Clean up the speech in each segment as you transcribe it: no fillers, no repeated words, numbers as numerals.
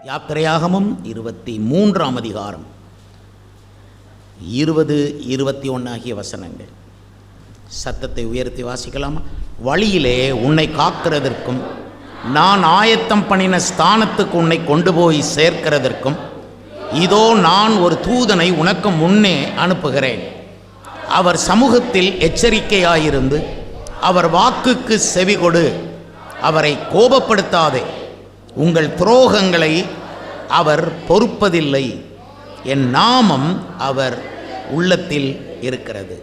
யாத்திரையாகமம் 23ஆம் அதிகாரம் 20, 21 ஆகிய வசனங்கள். சத்தத்தை உயர்த்தி வாசிக்கலாமா? வழியிலே உன்னை காக்கிறதற்கும் நான் ஆயத்தம் பண்ணின ஸ்தானத்துக்கு உன்னை கொண்டு போய் சேர்க்கிறதற்கும் இதோ நான் ஒரு தூதனை உனக்கு முன்னே அனுப்புகிறேன். அவர் சமூகத்தில் எச்சரிக்கையாயிருந்து அவர் வாக்குக்கு செவிகொடு. அவரை கோபப்படுத்தாதே. உங்கள் துரோகங்களை அவர் பொறுப்பதில்லை. என் நாமம் அவர் உள்ளத்தில் இருக்கிறது.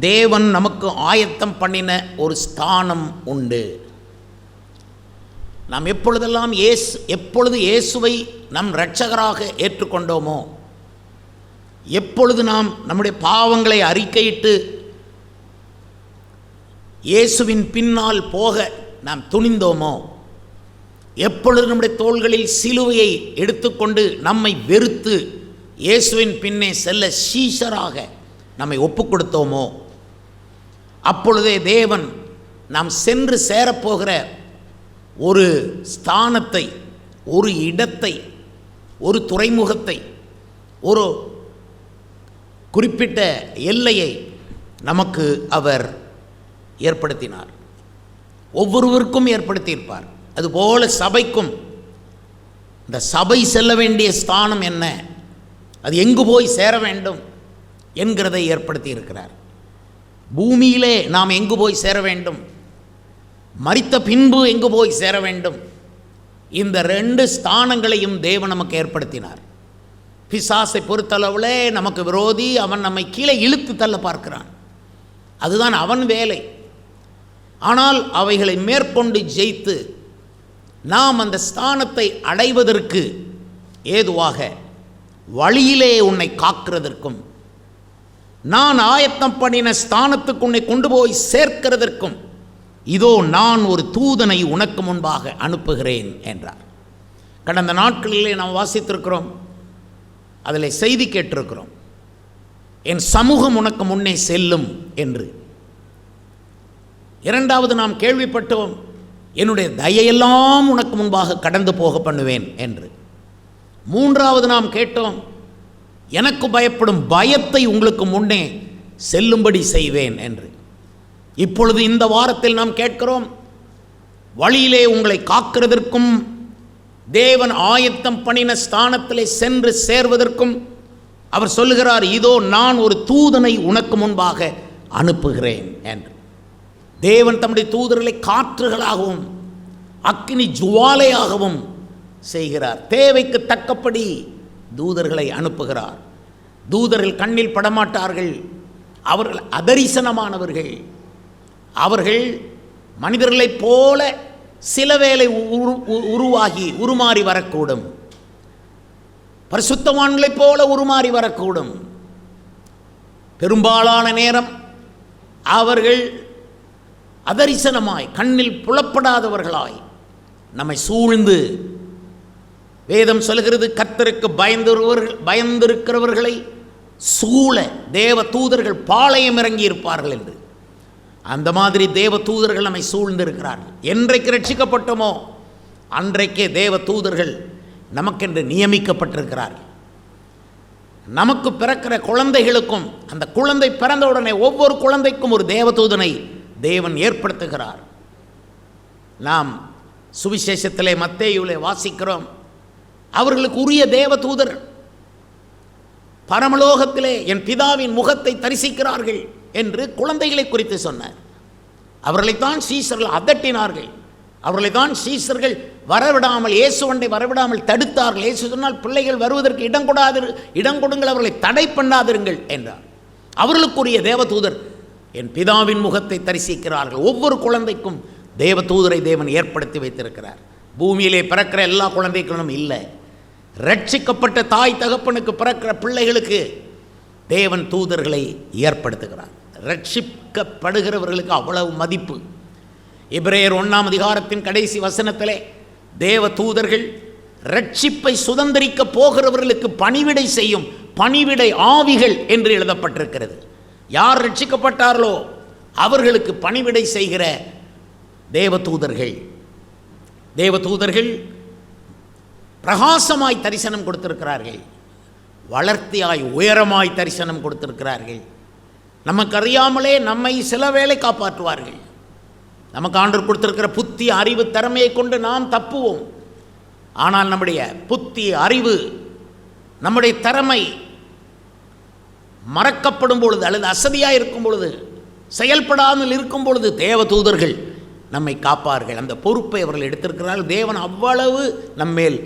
தேவன் நமக்கு ஆயத்தம் பண்ணின ஒரு ஸ்தானம் உண்டு. நாம் எப்பொழுது இயேசுவை நம் இரட்சகராக ஏற்றுக்கொண்டோமோ, எப்பொழுது நாம் நம்முடைய பாவங்களை அறிக்கையிட்டு இயேசுவின் பின்னால் போக நாம் துணிந்தோமோ, எப்பொழுது நம்முடைய தோள்களில் சிலுவையை எடுத்துக்கொண்டு நம்மை வெறுத்து இயேசுவின் பின்னே செல்ல சீஷராக நம்மை ஒப்புக் கொடுத்தோமோ, அப்பொழுதே தேவன் நாம் சென்று சேரப்போகிற ஒரு ஸ்தானத்தை, ஒரு இடத்தை, ஒரு துறைமுகத்தை, ஒரு குறிப்பிட்ட எல்லையை நமக்கு அவர் ஏற்படுத்தினார். ஒவ்வொருவருக்கும் ஏற்படுத்தியிருப்பார். அதுபோல சபைக்கும் இந்த சபை செல்ல வேண்டிய ஸ்தானம் என்ன, அது எங்கு போய் சேர வேண்டும் என்கிறதை ஏற்படுத்தி இருக்கிறார். பூமியிலே நாம் எங்கு போய் சேர வேண்டும், மரித்த பின்பு எங்கு போய் சேர வேண்டும், இந்த 2 ஸ்தானங்களையும் தேவன் நமக்கு ஏற்படுத்தினார். பிசாசை பொறுத்தளவில் நமக்கு விரோதி. அவன் நம்மை கீழே இழுத்து தள்ள பார்க்கிறான். அதுதான் அவன் வேலை. ஆனால் அவைகளை மேற்கொண்டு ஜெயித்து நாம் அந்த ஸ்தானத்தை அடைவதற்கு ஏதுவாக வழியிலே உன்னை காக்கிறதற்கும் நான் ஆயத்தம் பண்ணின ஸ்தானத்துக்கு உன்னை கொண்டு போய் சேர்க்கிறதற்கும் இதோ நான் ஒரு தூதனை உனக்கு முன்பாக அனுப்புகிறேன் என்றார். கடந்த நாட்களிலே நாம் வாசித்திருக்கிறோம், அதில் செய்தி கேட்டிருக்கிறோம், என் சமூகம் உனக்கு முன்னே செல்லும் என்று. இரண்டாவது நாம் கேள்விப்பட்டோம், என்னுடைய தயையெல்லாம் உனக்கு முன்பாக கடந்து போக பண்ணுவேன் என்று. மூன்றாவது நாம் கேட்டோம், எனக்கு பயப்படும் பயத்தை உங்களுக்கு முன்னே செல்லும்படி செய்வேன் என்று. இப்பொழுது இந்த வாரத்தில் நாம் கேட்கிறோம், வழியிலே உங்களை காக்கிறதற்கும் தேவன் ஆயத்தம் பண்ணின ஸ்தானத்திலே சென்று சேர்வதற்கும் அவர் சொல்லுகிறார், இதோ நான் ஒரு தூதனை உனக்கு முன்பாக அனுப்புகிறேன் என்று. தேவன் தம்முடைய தூதர்களை காற்றுகளாகவும் அக்கினி ஜுவாலையாகவும் செய்கிறார். தேவைக்கு தக்கபடி தூதர்களை அனுப்புகிறார். தூதர்கள் கண்ணில் படமாட்டார்கள். அவர்கள் அதரிசனமானவர்கள். அவர்கள் மனிதர்களைப் போல சில வேளை உருமாறி வரக்கூடும். பரிசுத்தவான்களைப் போல உருமாறி வரக்கூடும். பெரும்பாலான நேரம் அவர்கள் அதரிசனமாய் கண்ணில் புலப்படாதவர்களாய் நம்மை சூழ்ந்து, வேதம் சொல்கிறது, கர்த்தருக்கு பயந்திருக்கிறவர்களை சூழ தேவ தூதர்கள் பாளையம் இறங்கி இருப்பார்கள் என்று. அந்த மாதிரி தேவ தூதர்கள் நம்மை சூழ்ந்து இருக்கிறார்கள். என்றைக்கு ரட்சிக்கப்பட்டோமோ அன்றைக்கே தேவ தூதர்கள் நமக்கென்று நியமிக்கப்பட்டிருக்கிறார்கள். நமக்கு பிறக்கிற குழந்தைகளுக்கும், அந்த குழந்தை பிறந்தவுடனே ஒவ்வொரு குழந்தைக்கும் ஒரு தேவதூதனை தேவன் ஏற்படுத்துகிறார். நாம் சுவிசேஷத்திலே மத்தேயுவிலே வாசிக்கிறோம், அவர்களுக்கு உரிய தேவதூதர் பரமலோகத்திலே என் பிதாவின் முகத்தை தரிசிக்கிறார்கள் என்று குழந்தைகளை குறித்து சொன்னார். அவர்களைத்தான் சீஷர்கள் அதட்டினார்கள். அவர்களைத்தான் சீஷர்கள் வரவிடாமல், இயேசுவண்டை வரவிடாமல் தடுத்தார்கள். இயேசு சொன்னால், பிள்ளைகள் வருவதற்கு இடம் கொடுங்கள், அவர்களை தடை பண்ணாதிருங்கள் என்றார். அவர்களுக்குரிய தேவதூதர் என் பிதாவின் முகத்தை தரிசிக்கிறார்கள். ஒவ்வொரு குழந்தைக்கும் தேவதூதரை தேவன் ஏற்படுத்தி வைத்திருக்கிறார். பூமியிலே பிறக்கிற எல்லா குழந்தைகளும் இல்லை, ரட்சிக்கப்பட்ட தாய் தகப்பனுக்கு பிறக்கிற பிள்ளைகளுக்கு தேவன் தூதர்களை ஏற்படுத்துகிறார். ரட்சிக்கப்படுகிறவர்களுக்கு அவ்வளவு மதிப்பு. எபிரேயர் 1ஆம் அதிகாரத்தின் கடைசி வசனத்திலே தேவ தூதர்கள் ரட்சிப்பை சுதந்திரிக்க போகிறவர்களுக்கு பணிவிடை செய்யும் பணிவிடை ஆவிகள் என்று எழுதப்பட்டிருக்கிறது. யார் ரட்சிக்கப்பட்டார்களோ அவர்களுக்கு பணிவிடை செய்கிற தேவதூதர்கள். தேவதூதர்கள் பிரகாசமாய் தரிசனம் கொடுத்திருக்கிறார்கள், வளர்த்தியாய் உயரமாய் தரிசனம் கொடுத்திருக்கிறார்கள். நமக்கு அறியாமலே நம்மை சில வேளை காப்பாற்றுவார்கள். நமக்கு ஆண்டவர் கொடுத்திருக்கிற புத்தி, அறிவு, திறமையை கொண்டு நாம் தப்புவோம். ஆனால் நம்முடைய புத்தி, அறிவு, நம்முடைய திறமை மறக்கப்படும் பொழுது அல்லது அசதியாக இருக்கும் பொழுது, செயல்படாமல் இருக்கும் பொழுது தேவதூதர்கள் நம்மை காப்பார்கள். அந்த பொறுப்பை அவர்கள் எடுத்திருக்கிறார்கள். தேவன் அவ்வளவு நம்மேல்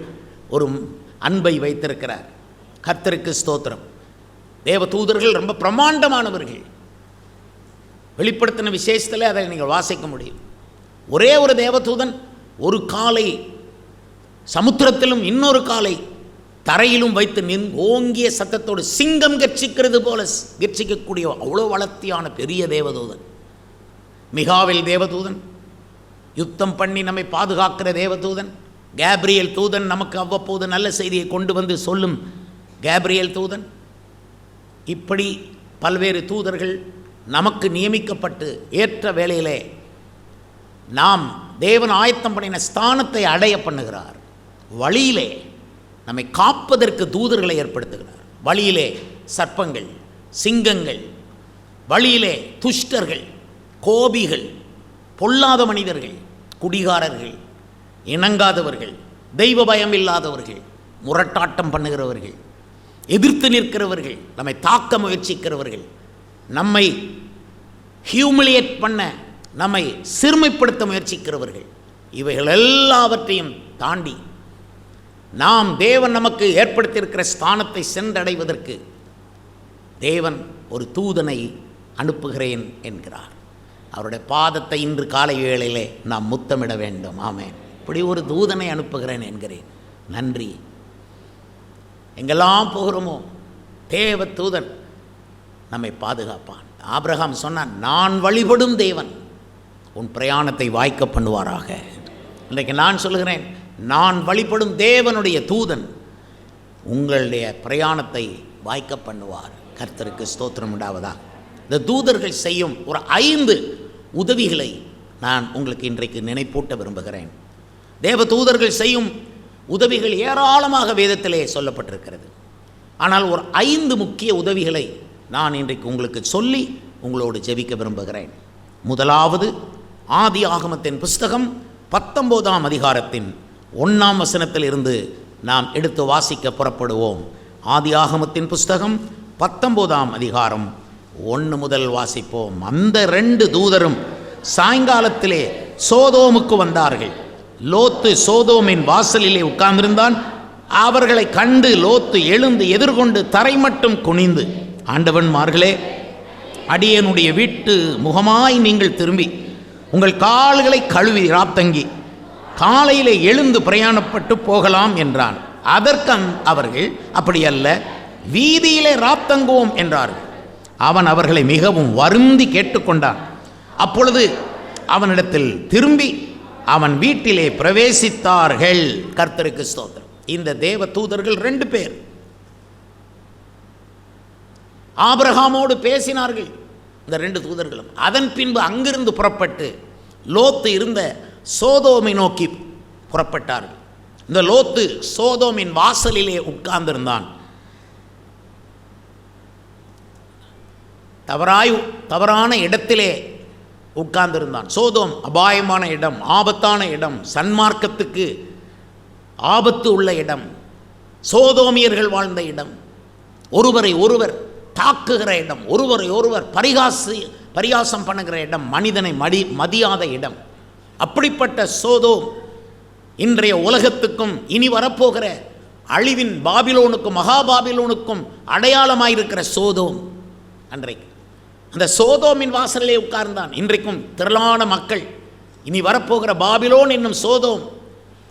ஒரு அன்பை வைத்திருக்கிறார். கர்த்தருக்கு ஸ்தோத்திரம். தேவதூதர்கள் ரொம்ப பிரமாண்டமானவர்கள். வெளிப்படுத்தின விசேஷத்தில் அதை நீங்கள் வாசிக்க முடியும். ஒரே ஒரு தேவதூதன் ஒரு காலை சமுத்திரத்திலும் இன்னொரு காலை தரையிலும் வைத்து ஓங்கிய சத்தத்தோடு சிங்கம் கர்ச்சிக்கிறது போல கர்ச்சிக்கக்கூடிய அவ்வளோ வளர்த்தியான பெரிய தேவதூதன். மிகாவேல் தேவதூதன், யுத்தம் பண்ணி நம்மை பாதுகாக்கிற தேவதூதன். கேப்ரியேல் தூதன், நமக்கு அவ்வப்போது நல்ல செய்தியை கொண்டு வந்து சொல்லும் கேப்ரியேல் தூதன். இப்படி பல்வேறு தூதர்கள் நமக்கு நியமிக்கப்பட்டு ஏற்ற வேளையிலே நாம் தேவன் ஆயத்தம் பண்ணின ஸ்தானத்தை அடைய பண்ணுகிறார். வழியிலே நம்மை காப்பதற்கு தூதர்களை ஏற்படுத்துகிறார். வழியிலே சர்ப்பங்கள், சிங்கங்கள், வழியிலே துஷ்டர்கள், கோபிகள், பொல்லாத மனிதர்கள், குடிகாரர்கள், இணங்காதவர்கள், தெய்வ பயம் இல்லாதவர்கள், முரட்டாட்டம் பண்ணுகிறவர்கள், எதிர்த்து நிற்கிறவர்கள், நம்மை தாக்க முயற்சிக்கிறவர்கள், நம்மை ஹியூமிலியேட் பண்ண, நம்மை சிறுமைப்படுத்த முயற்சிக்கிறவர்கள், இவைகள் எல்லாவற்றையும் தாண்டி நாம் தேவன் நமக்கு ஏற்படுத்தியிருக்கிற ஸ்தானத்தை சென்றடைவதற்கு தேவன் ஒரு தூதனை அனுப்புகிறேன் என்கிறார். அவருடைய பாதத்தை இன்று காலை வேளையிலே நாம் முத்தமிட வேண்டும். ஆமென். இப்படி ஒரு தூதனை அனுப்புகிறேன் என்கிறேன். நன்றி. எங்கெல்லாம் போகிறோமோ தேவ தூதன் நம்மை பாதுகாப்பான். ஆபிரகாம் சொன்னான், நான் வழிபடும் தேவன் உன் பிரயாணத்தை வாய்க்க பண்ணுவாராக. இன்றைக்கு நான் சொல்லுகிறேன், நான் வழிபடும் தேவனுடைய தூதன் உங்களுடைய பிரயாணத்தை வாய்க்க பண்ணுவார். கர்த்தருக்கு ஸ்தோத்திரம் உண்டாவதா. இந்த தூதர்கள் செய்யும் ஒரு 5 உதவிகளை நான் உங்களுக்கு இன்றைக்கு நினைப்பூட்ட விரும்புகிறேன். தேவ தூதர்கள் செய்யும் உதவிகள் ஏராளமாக வேதத்திலே சொல்லப்பட்டிருக்கிறது. ஆனால் ஒரு 5 முக்கிய உதவிகளை நான் இன்றைக்கு உங்களுக்கு சொல்லி உங்களோடு ஜெபிக்க விரும்புகிறேன். முதலாவது, ஆதி ஆகமத்தின் புஸ்தகம் 19ஆம் அதிகாரத்தின் 1ஆம் வசனத்தில் இருந்து நாம் எடுத்து வாசிக்க புறப்படுவோம். ஆதி ஆகமத்தின் புஸ்தகம் 19ஆம் அதிகாரம் 1 முதல் வாசிப்போம். அந்த 2 தூதரும் சாயங்காலத்திலே சோதோமுக்கு வந்தார்கள். லோத்து சோதோமின் வாசலிலே உட்கார்ந்திருந்தான். அவர்களை கண்டு லோத்து எழுந்து எதிர்கொண்டு தரை மட்டும் குனிந்து, ஆண்டவன்மார்களே, அடியனுடைய வீட்டு முகமாய் நீங்கள் திரும்பி உங்கள் கால்களை கழுவி ராத்தங்கி காலையிலே எழுந்து பிரயாணப்பட்டு போகலாம் என்றான். அதற்கு அவர்கள், அப்படியல்ல, வீதியிலே ராத்தங்குவோம் என்றார்கள். அவன் அவர்களை மிகவும் வருந்தி கேட்டுக்கொண்டான். அப்பொழுது அவனிடத்தில் திரும்பி அவன் வீட்டிலே பிரவேசித்தார்கள். கர்த்தருக்கு ஸ்தோத்திரம். இந்த தேவ தூதர்கள் 2 பேர் ஆபிரகாமோடு பேசினார்கள். இந்த 2 தூதர்களும் அதன் பின்பு அங்கிருந்து புறப்பட்டு லோத்து இருந்த சோதோமை நோக்கி புறப்பட்டார்கள். இந்த லோத்து சோதோமின் வாசலிலே உட்கார்ந்திருந்தான். தவறான இடத்திலே உட்கார்ந்திருந்தான். சோதோம் அபாயமான இடம், ஆபத்தான இடம், சன்மார்க்கத்துக்கு ஆபத்து உள்ள இடம், சோதோமியர்கள் வாழ்ந்த இடம், ஒருவரை ஒருவர் தாக்குகிற இடம், ஒருவரை ஒருவர் பரிகாசம் பண்ணுகிற இடம், மனிதனை மதியாத இடம். அப்படிப்பட்ட சோதோம் இன்றைய உலகத்துக்கும் இனி வரப்போகிற அழிவின் பாபிலோனுக்கும் மகாபாபிலோனுக்கும் அடையாளமாயிருக்கிற சோதோம் அன்றைக்கு அந்த சோதோமின் வாசலிலே உட்கார்ந்தான். இன்றைக்கும் திரளான மக்கள் இனி வரப்போகிற பாபிலோன் என்னும் சோதோம்,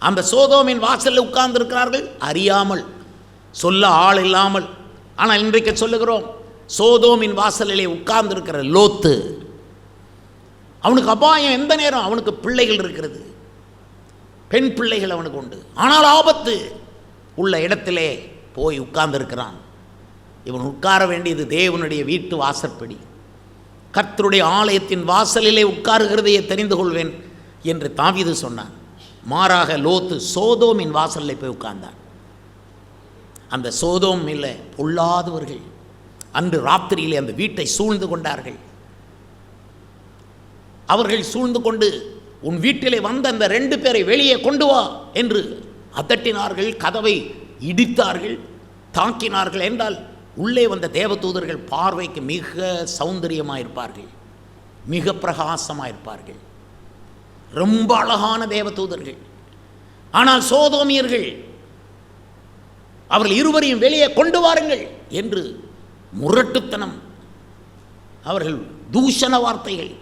அந்த சோதோமின் வாசலில் உட்கார்ந்திருக்கிறார்கள், அறியாமல், சொல்ல ஆள் இல்லாமல். ஆனால் இன்றைக்கு சொல்லுகிறோம், சோதோமின் வாசலிலே உட்கார்ந்திருக்கிற லோத்து, அவனுக்கு அபாயம் எந்த நேரம். அவனுக்கு பிள்ளைகள் இருக்கிறது, பெண் பிள்ளைகள் அவனுக்கு உண்டு. ஆனால் ஆபத்து உள்ள இடத்திலே போய் உட்கார்ந்திருக்கிறான். இவன் உட்கார வேண்டியது தேவனுடைய வீட்டு வாசற்படி, கர்த்தருடைய ஆலயத்தின் வாசலிலே உட்காருகிறதையே தெரிந்து கொள்வேன் என்று தாவீது சொன்னான். மாறாக லோத்து சோதோமின் வாசலில் போய் உட்கார்ந்தான். அந்த சோதோமில் பொல்லாதவர்கள் அன்று ராத்திரியிலே அந்த வீட்டை சூழ்ந்து கொண்டார்கள். அவர்கள் சூழ்ந்து கொண்டு உன் வீட்டிலே வந்த அந்த 2 பேரை வெளியே கொண்டு வா என்று அதட்டினார்கள், கதவை இடித்தார்கள், தாக்கினார்கள். என்றால் உள்ளே வந்த தேவதூதர்கள் பார்வைக்கு மிக சௌந்தரியமாயிருப்பார்கள், மிக பிரகாசமாயிருப்பார்கள், ரொம்ப அழகான தேவதூதர்கள். ஆனால் சோதோமியர்கள் அவர்கள் இருவரையும் வெளியே கொண்டு வாருங்கள் என்று முரட்டுத்தனம், அவர்கள் தூஷண வார்த்தைகள்,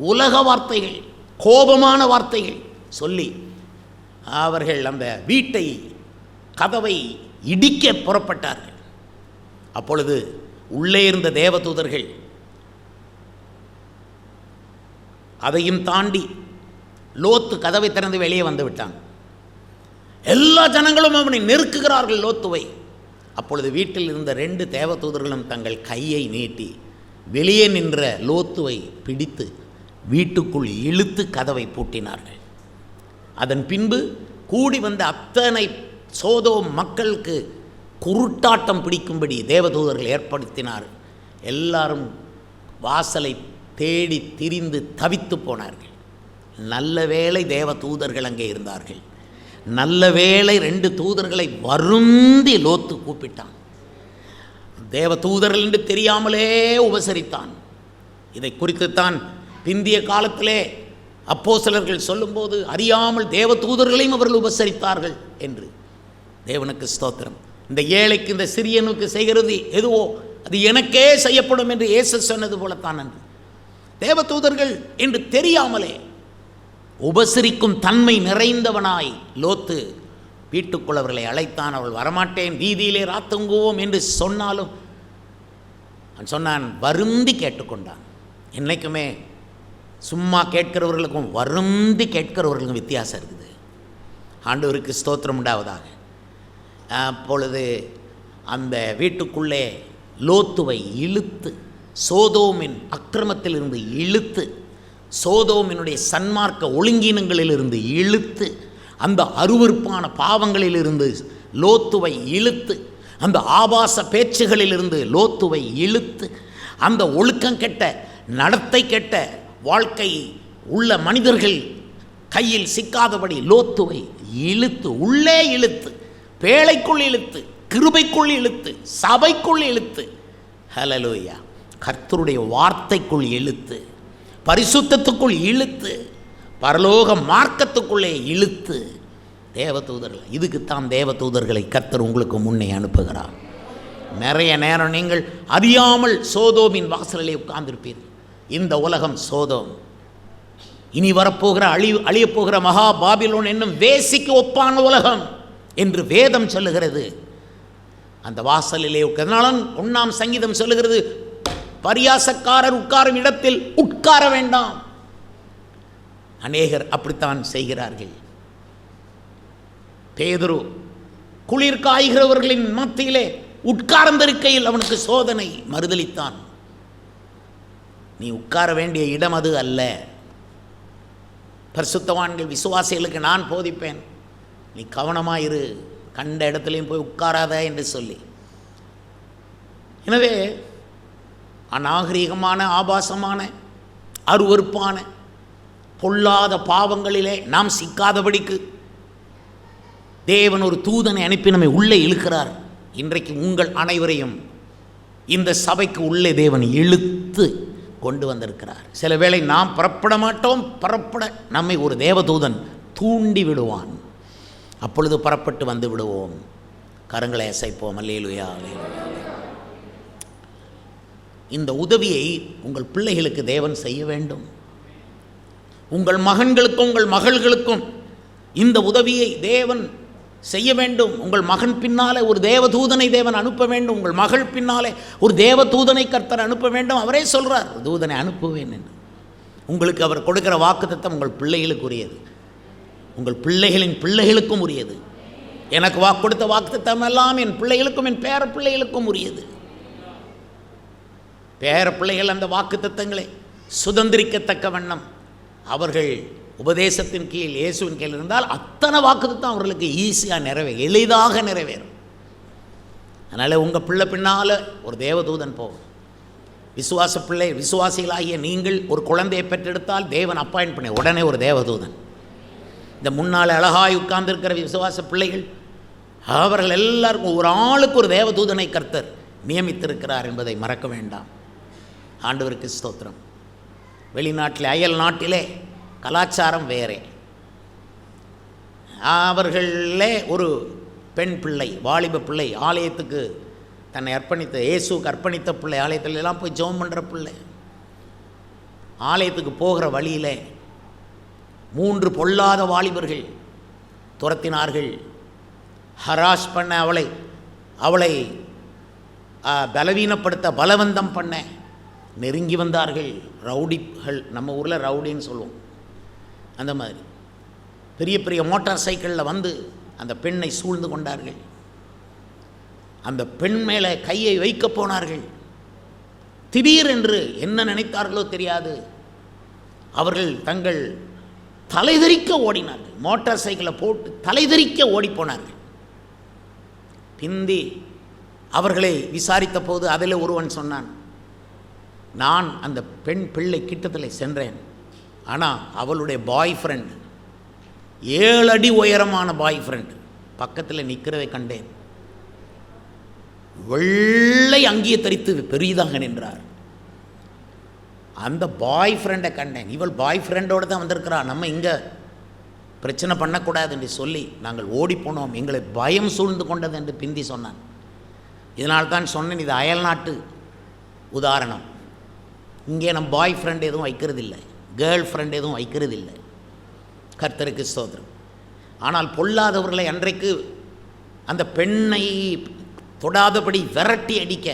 உலக வார்த்தைகள், கோபமான வார்த்தைகள் சொல்லி அவர்கள் அந்த வீட்டை கதவை இடிக்க புறப்பட்டார்கள். அப்பொழுது உள்ளே இருந்த தேவதூதர்கள் அதையும் தாண்டி லோத்து கதவை திறந்து வெளியே வந்து விட்டான். எல்லா ஜனங்களும் அவனை நெருக்குகிறார்கள் லோத்துவை. அப்பொழுது வீட்டில் இருந்த 2 தேவதூதர்களும் தங்கள் கையை நீட்டி வெளியே நின்ற லோத்துவை பிடித்து வீட்டுக்குள் இழுத்து கதவை பூட்டினார்கள். அதன் பின்பு கூடி வந்த அத்தனை சோதோம் மக்களுக்கு குருட்டாட்டம் பிடிக்கும்படி தேவதூதர்கள் ஏற்படுத்தினார். எல்லாரும் வாசலை தேடி திரிந்து தவித்து போனார்கள். நல்ல வேளை தேவதூதர்கள் அங்கே இருந்தார்கள். நல்ல வேளை 2 தூதர்களை வருந்தி லோத்து கூப்பிட்டான். தேவதூதர்கள் என்று தெரியாமலே உபசரித்தான். இதை குறித்துத்தான் பிந்திய காலத்திலே அப்போஸ்தலர்கள் சொல்லும்போது அறியாமல் தேவதூதர்களையும் அவர்கள் உபசரித்தார்கள் என்று. தேவனுக்கு ஸ்தோத்திரம். இந்த ஏழைக்கு, இந்த சிறியனுக்கு செய்கிறது எதுவோ அது எனக்கே செய்யப்படும் என்று இயேசு சொன்னது போலத்தான் என்று தேவதூதர்கள் என்று தெரியாமலே உபசரிக்கும் தன்மை நிறைந்தவனாய் லோத்து வீட்டுக்குள் அவர்களை அழைத்தான். அவள் வரமாட்டேன், வீதியிலே ராத்தங்குவோம் என்று சொன்னாலும் அவன் சொன்னான், வருந்தி கேட்டுக்கொண்டான். என்றைக்குமே சும்மா கேட்கிறவர்களுக்கும் வருந்தி கேட்கிறவர்களுக்கும் வித்தியாசம் இருக்குது. ஆண்டவருக்கு ஸ்தோத்திரம் உண்டாவதாக. அப்பொழுது அந்த வீட்டுக்குள்ளே லோத்துவை இழுத்து சோதோமின் அக்கிரமத்திலிருந்து இழுத்து, சோதோமினுடைய சன்மார்க்க ஒழுங்கீனங்களிலிருந்து இழுத்து, அந்த அருவருப்பான பாவங்களிலிருந்து லோத்துவை இழுத்து, அந்த ஆபாச பேச்சுகளிலிருந்து லோத்துவை இழுத்து, அந்த ஒழுக்கம் கெட்ட நடத்தை கெட்ட வாழ்க்கை உள்ள மனிதர்கள் கையில் சிக்காதபடி லோத்துவை இழுத்து, உள்ளே இழுத்து, பேழைக்குள் இழுத்து, கிருபைக்குள் இழுத்து, சபைக்குள் இழுத்து, ஹல்லேலூயா, கர்த்தருடைய வார்த்தைக்குள் இழுத்து, பரிசுத்தத்துக்குள் இழுத்து, பரலோக மார்க்கத்துக்குள்ளே இழுத்து தேவதூதர்கள். இதுக்குத்தான் தேவதூதர்களை கர்த்தர் உங்களுக்கு முன்னே அனுப்புகிறார். நிறைய நேரம் நீங்கள் அறியாமல் சோதோமின் வாசலிலே உட்கார்ந்திருப்பீர்கள். இந்த உலகம் சோதோம், இனி வரப்போகிற அழியப்போகிற மகா பாபிலோன் என்னும் வேசிக்கு ஒப்பான உலகம் என்று வேதம் சொல்லுகிறது. அந்த வாசலிலே உட்கார்ந்தாலும் 1ஆம் சங்கீதம் சொல்லுகிறது, பரியாசக்காரர் உட்காரும் இடத்தில் உட்கார வேண்டாம். அநேகர் அப்படித்தான் செய்கிறார்கள். பேதுரு குளிர் காய்கிறவர்களின் மத்தியிலே உட்கார்ந்திருக்கையில் அவனுக்கு சோதனை மறுதலித்தான். நீ உட்கார வேண்டிய இடம் அது அல்ல. பரிசுத்தவான்கள் விசுவாசிகளுக்கு நான் போதிப்பேன், நீ கவனமாயிரு, கண்ட இடத்துலையும் போய் உட்காராத என்று சொல்லி. எனவே அநாகரீகமான, ஆபாசமான, அருவருப்பான, பொல்லாத பாவங்களிலே நாம் சிக்காதபடிக்கு தேவன் ஒரு தூதனை அனுப்பி நம்மை உள்ளே இழுக்கிறார். இன்றைக்கு உங்கள் அனைவரையும் இந்த சபைக்கு உள்ளே தேவன் இழுத்து கொண்டு வந்திருக்கிறார். சில வேளை நாம் புறப்பட மாட்டோம், புறப்பட நம்மை ஒரு தேவதூதன் தூண்டி விடுவான். அப்பொழுது புறப்பட்டு வந்து விடுவோம். கரங்களை அசைப்போம். அல்லேலூயா, அல்லேலூயா. இந்த உதவியை உங்கள் பிள்ளைகளுக்கு தேவன் செய்ய வேண்டும். உங்கள் மகன்களுக்கும் உங்கள் மகள்களுக்கும் இந்த உதவியை தேவன் செய்ய வேண்டும். உங்கள் மகன் பின்னாலே ஒரு தேவதூதனை தேவன் அனுப்ப வேண்டும். உங்கள் மகள் பின்னாலே ஒரு தேவதூதனை கர்த்தர் அனுப்ப வேண்டும். அவரே சொல்கிறார், தூதனை அனுப்புவேன் என்று. உங்களுக்கு அவர் கொடுக்கிற வாக்குத்தத்தம் உங்கள் பிள்ளைகளுக்கு உரியது, உங்கள் பிள்ளைகளின் பிள்ளைகளுக்கும் உரியது. எனக்கு கொடுத்த வாக்குத்தத்தம் எல்லாம் என் பிள்ளைகளுக்கும் என் பேர பிள்ளைகளுக்கும் உரியது. பேர பிள்ளைகள் அந்த வாக்குத்தத்தங்களை சுதந்திரிக்கத்தக்க வண்ணம் அவர்கள் உபதேசத்தின் கீழ், இயேசுவின் கீழ் இருந்தால் அத்தனை வாக்குத்தத்தம் அவர்களுக்கு ஈஸியாக எளிதாக நிறைவேறும். அதனால் உங்கள் பிள்ளை பின்னால் ஒரு தேவதூதன் போகும். விசுவாச பிள்ளை, விசுவாசிகளாகிய நீங்கள் ஒரு குழந்தையை பெற்றெடுத்தால் தேவன் அப்பாயின்ட் பண்ணி உடனே ஒரு தேவதூதன். இந்த முன்னால் அழகாய் உட்கார்ந்திருக்கிற விசுவாச பிள்ளைகள், அவர்கள் எல்லாருக்கும் ஒரு ஆளுக்கு ஒரு தேவதூதனை கர்த்தர் நியமித்திருக்கிறார் என்பதை மறக்க வேண்டாம். ஆண்டவருக்கு ஸ்தோத்திரம். வெளிநாட்டில், அயல் நாட்டிலே கலாச்சாரம் வேறே. அவர்களே ஒரு பெண் பிள்ளை, வாலிப பிள்ளை, ஆலயத்துக்கு தன்னை அர்ப்பணித்த, இயேசுக்கு அர்ப்பணித்த பிள்ளை, ஆலயத்திலெல்லாம் போய் ஜெபம் பண்ணுற பிள்ளை, ஆலயத்துக்கு போகிற வழியில் 3 பொல்லாத வாலிபர்கள் துரத்தினார்கள். ஹராஸ் பண்ண, அவளை பலவீனப்படுத்த, பலவந்தம் பண்ண நெருங்கி வந்தார்கள். ரவுடிகள், நம்ம ஊரில் ரவுடின்னு சொல்லுவோம், அந்த மாதிரி பெரிய பெரிய மோட்டார் சைக்கிளில் வந்து அந்த பெண்ணை சூழ்ந்து கொண்டார்கள். அந்த பெண் மேலே கையை வைக்க போனார்கள். திடீரென்று என்ன நினைத்தார்களோ தெரியாது, அவர்கள் தங்கள் தலைதெறிக்க ஓடினார்கள். மோட்டார் சைக்கிளை போட்டு தலைதெறிக்க ஓடிப்போனார்கள். பிந்தி அவர்களை விசாரித்த போது அதில் ஒருவன் சொன்னான், நான் அந்த பெண் பிள்ளை கிட்டத்தில் சென்றேன், ஆனால் அவளுடைய பாய் ஃப்ரெண்ட், 7 அடி உயரமான பாய் ஃப்ரெண்ட் பக்கத்தில் நிற்கிறதை கண்டேன். வெள்ளை அங்கியை தரித்து பெரியதாக நின்றார். அந்த பாய் ஃப்ரெண்டை கண்டேன். இவள் பாய் ஃப்ரெண்டோடு தான் வந்திருக்கிறாள், நம்ம இங்கே பிரச்சனை பண்ணக்கூடாது என்று சொல்லி நாங்கள் ஓடிப்போனோம், எங்களை பயம் சூழ்ந்து கொண்டது என்று பிந்தி சொன்னான். இதனால் தான் சொன்னேன், இது அயல்நாட்டு உதாரணம். இங்கே நம்ம பாய் ஃப்ரெண்ட் எதுவும் வைக்கிறதில்லை, கேர்ள் ஃப்ரெண்ட் எதுவும் வைக்கிறதில்லை. கர்த்தருக்கு ஸ்தோத்திரம். ஆனால் பொல்லாதவர்களை அன்றைக்கு அந்த பெண்ணை தொடாதபடி விரட்டி அடிக்க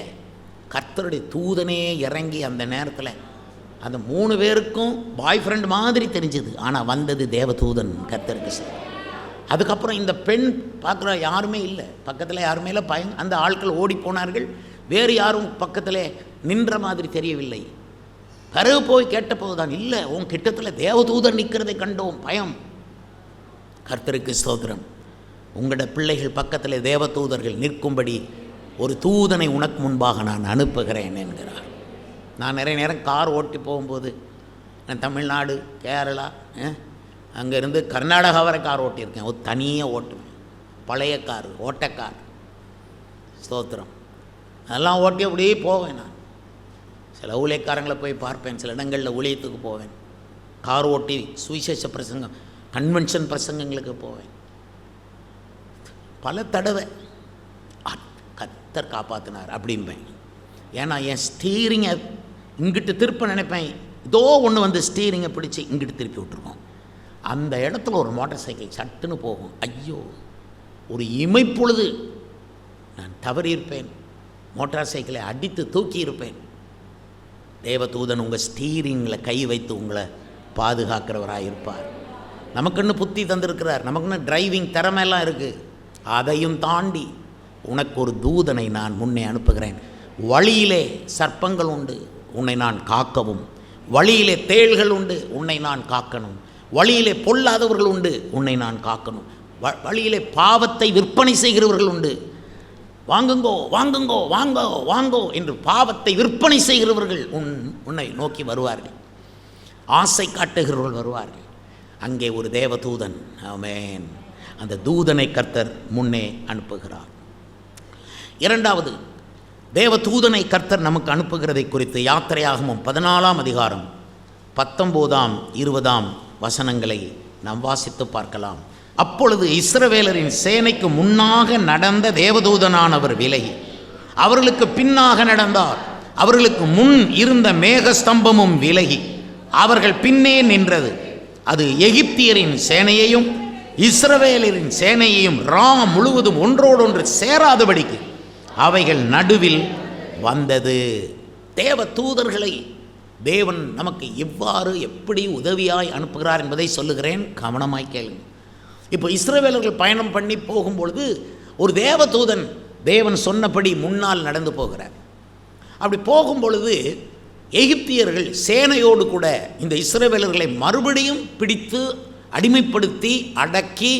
கர்த்தருடைய தூதனே இறங்கி அந்த நேரத்தில் அந்த 3 பேருக்கும் பாய் ஃப்ரெண்ட் மாதிரி தெரிஞ்சுது, ஆனால் வந்தது தேவதூதன். கர்த்தருக்கு ஸ்தோத்திரம். அதுக்கப்புறம் இந்த பெண் பார்க்குற யாருமே இல்லை, பக்கத்தில் யாருமே இல்லை, அந்த ஆட்கள் ஓடி போனார்கள். வேறு யாரும் பக்கத்தில் நின்ற மாதிரி தெரியவில்லை. பிறகு போய் கேட்டபோது தான், இல்லை, உன் கிட்டத்தில் தேவதூதன் நிற்கிறதை கண்டோம், பயம். கர்த்தருக்கு ஸ்தோத்திரம். உங்களோட பிள்ளைகள் பக்கத்தில் தேவதூதர்கள் நிற்கும்படி ஒரு தூதனை உனக்கு முன்பாக நான் அனுப்புகிறேன் என்கிறார். நான் நிறைய நேரம் கார் ஓட்டி போகும்போது, நான் தமிழ்நாடு, கேரளா, அங்கேருந்து கர்நாடகா வரை கார் ஓட்டியிருக்கேன். ஒரு தனியாக ஓட்டுவேன், பழைய கார், ஓட்டக்கார். ஸ்தோத்திரம். அதெல்லாம் ஓட்டி அப்படியே போவேன். நான் சில ஊழியக்காரங்களை போய் பார்ப்பேன், சில இடங்களில் ஊழியத்துக்கு போவேன், கார் ஓட்டி சுவிசேஷ பிரசங்கம், கன்வென்ஷன் பிரசங்கங்களுக்கு போவேன். பல தடவை கர்த்தர் காப்பாற்றினார் அப்படிம்பேன். ஏன்னா என் ஸ்டீரிங்கை இங்கிட்டு திருப்ப நினைப்பேன், ஏதோ ஒன்று வந்து ஸ்டீரிங்கை பிடிச்சி இங்கிட்டு திருப்பி விட்டுருக்கோம். அந்த இடத்துல ஒரு மோட்டார் சைக்கிள் சட்டுன்னு போகும். ஐயோ, ஒரு இமைப்பொழுது நான் தவறியிருப்பேன், மோட்டார் சைக்கிளை அடித்து தூக்கி இருப்பேன். தேவதூதன் உங்கள் ஸ்டீரிங்கில் கை வைத்து உங்களை பாதுகாக்கிறவராக இருப்பார். நமக்குன்னு புத்தி தந்திருக்கிறார், நமக்குன்னு டிரைவிங் திறமையெல்லாம் இருக்குது. அதையும் தாண்டி உனக்கு ஒரு தூதனை நான் முன்னே அனுப்புகிறேன். வழியிலே சர்ப்பங்கள் உண்டு, உன்னை நான் காக்கவும், வழியிலே தேள்கள் உண்டு, உன்னை நான் காக்கணும், வழியிலே பொல்லாதவர்கள் உண்டு, உன்னை நான் காக்கணும், வழியிலே பாவத்தை விற்பனை செய்கிறவர்கள் உண்டு, வாங்குங்கோ வாங்குங்கோ வாங்கோ வாங்கோ என்று பாவத்தை விற்பனை செய்கிறவர்கள் உன்னை நோக்கி வருவார்கள், ஆசை காட்டுகிறவர்கள் வருவார்கள். அங்கே ஒரு தேவதூதன், ஆமென், அந்த தூதனை கர்த்தர் முன்னே அனுப்புகிறார். இரண்டாவது, தேவதூதனை கர்த்தர் நமக்கு அனுப்புகிறதை குறித்து யாத்திரையாகமம் 14ஆம் அதிகாரம் 19ஆம் 20ஆம் வசனங்களை நாம் வாசித்து பார்க்கலாம். அப்பொழுது இஸ்ரவேலரின் சேனைக்கு முன்னாக நடந்த தேவதூதனானவர் விலகி அவர்களுக்கு பின்னாக நடந்தார். அவர்களுக்கு முன் இருந்த மேகஸ்தம்பமும் விலகி அவர்கள் பின்னே நின்றது. அது எகிப்தியரின் சேனையையும் இஸ்ரவேலரின் சேனையையும் முழுவதும் ஒன்றோடொன்று சேராதபடிக்கு அவைகள் நடுவில் வந்தது. தேவ தூதர்களை தேவன் நமக்கு எவ்வாறு எப்படி உதவியாய் அனுப்புகிறார் என்பதை சொல்லுகிறேன், கவனமாய் கேளுங்க. இப்போ இஸ்ரவேலர்கள் பயணம் பண்ணி போகும்பொழுது ஒரு தேவதூதன் தேவன் சொன்னபடி முன்னால் நடந்து போகிறார். அப்படி போகும்பொழுது எகிப்தியர்கள் சேனையோடு கூட இந்த இஸ்ரவேலர்களை மறுபடியும் பிடித்து அடிமைப்படுத்தி அடக்கி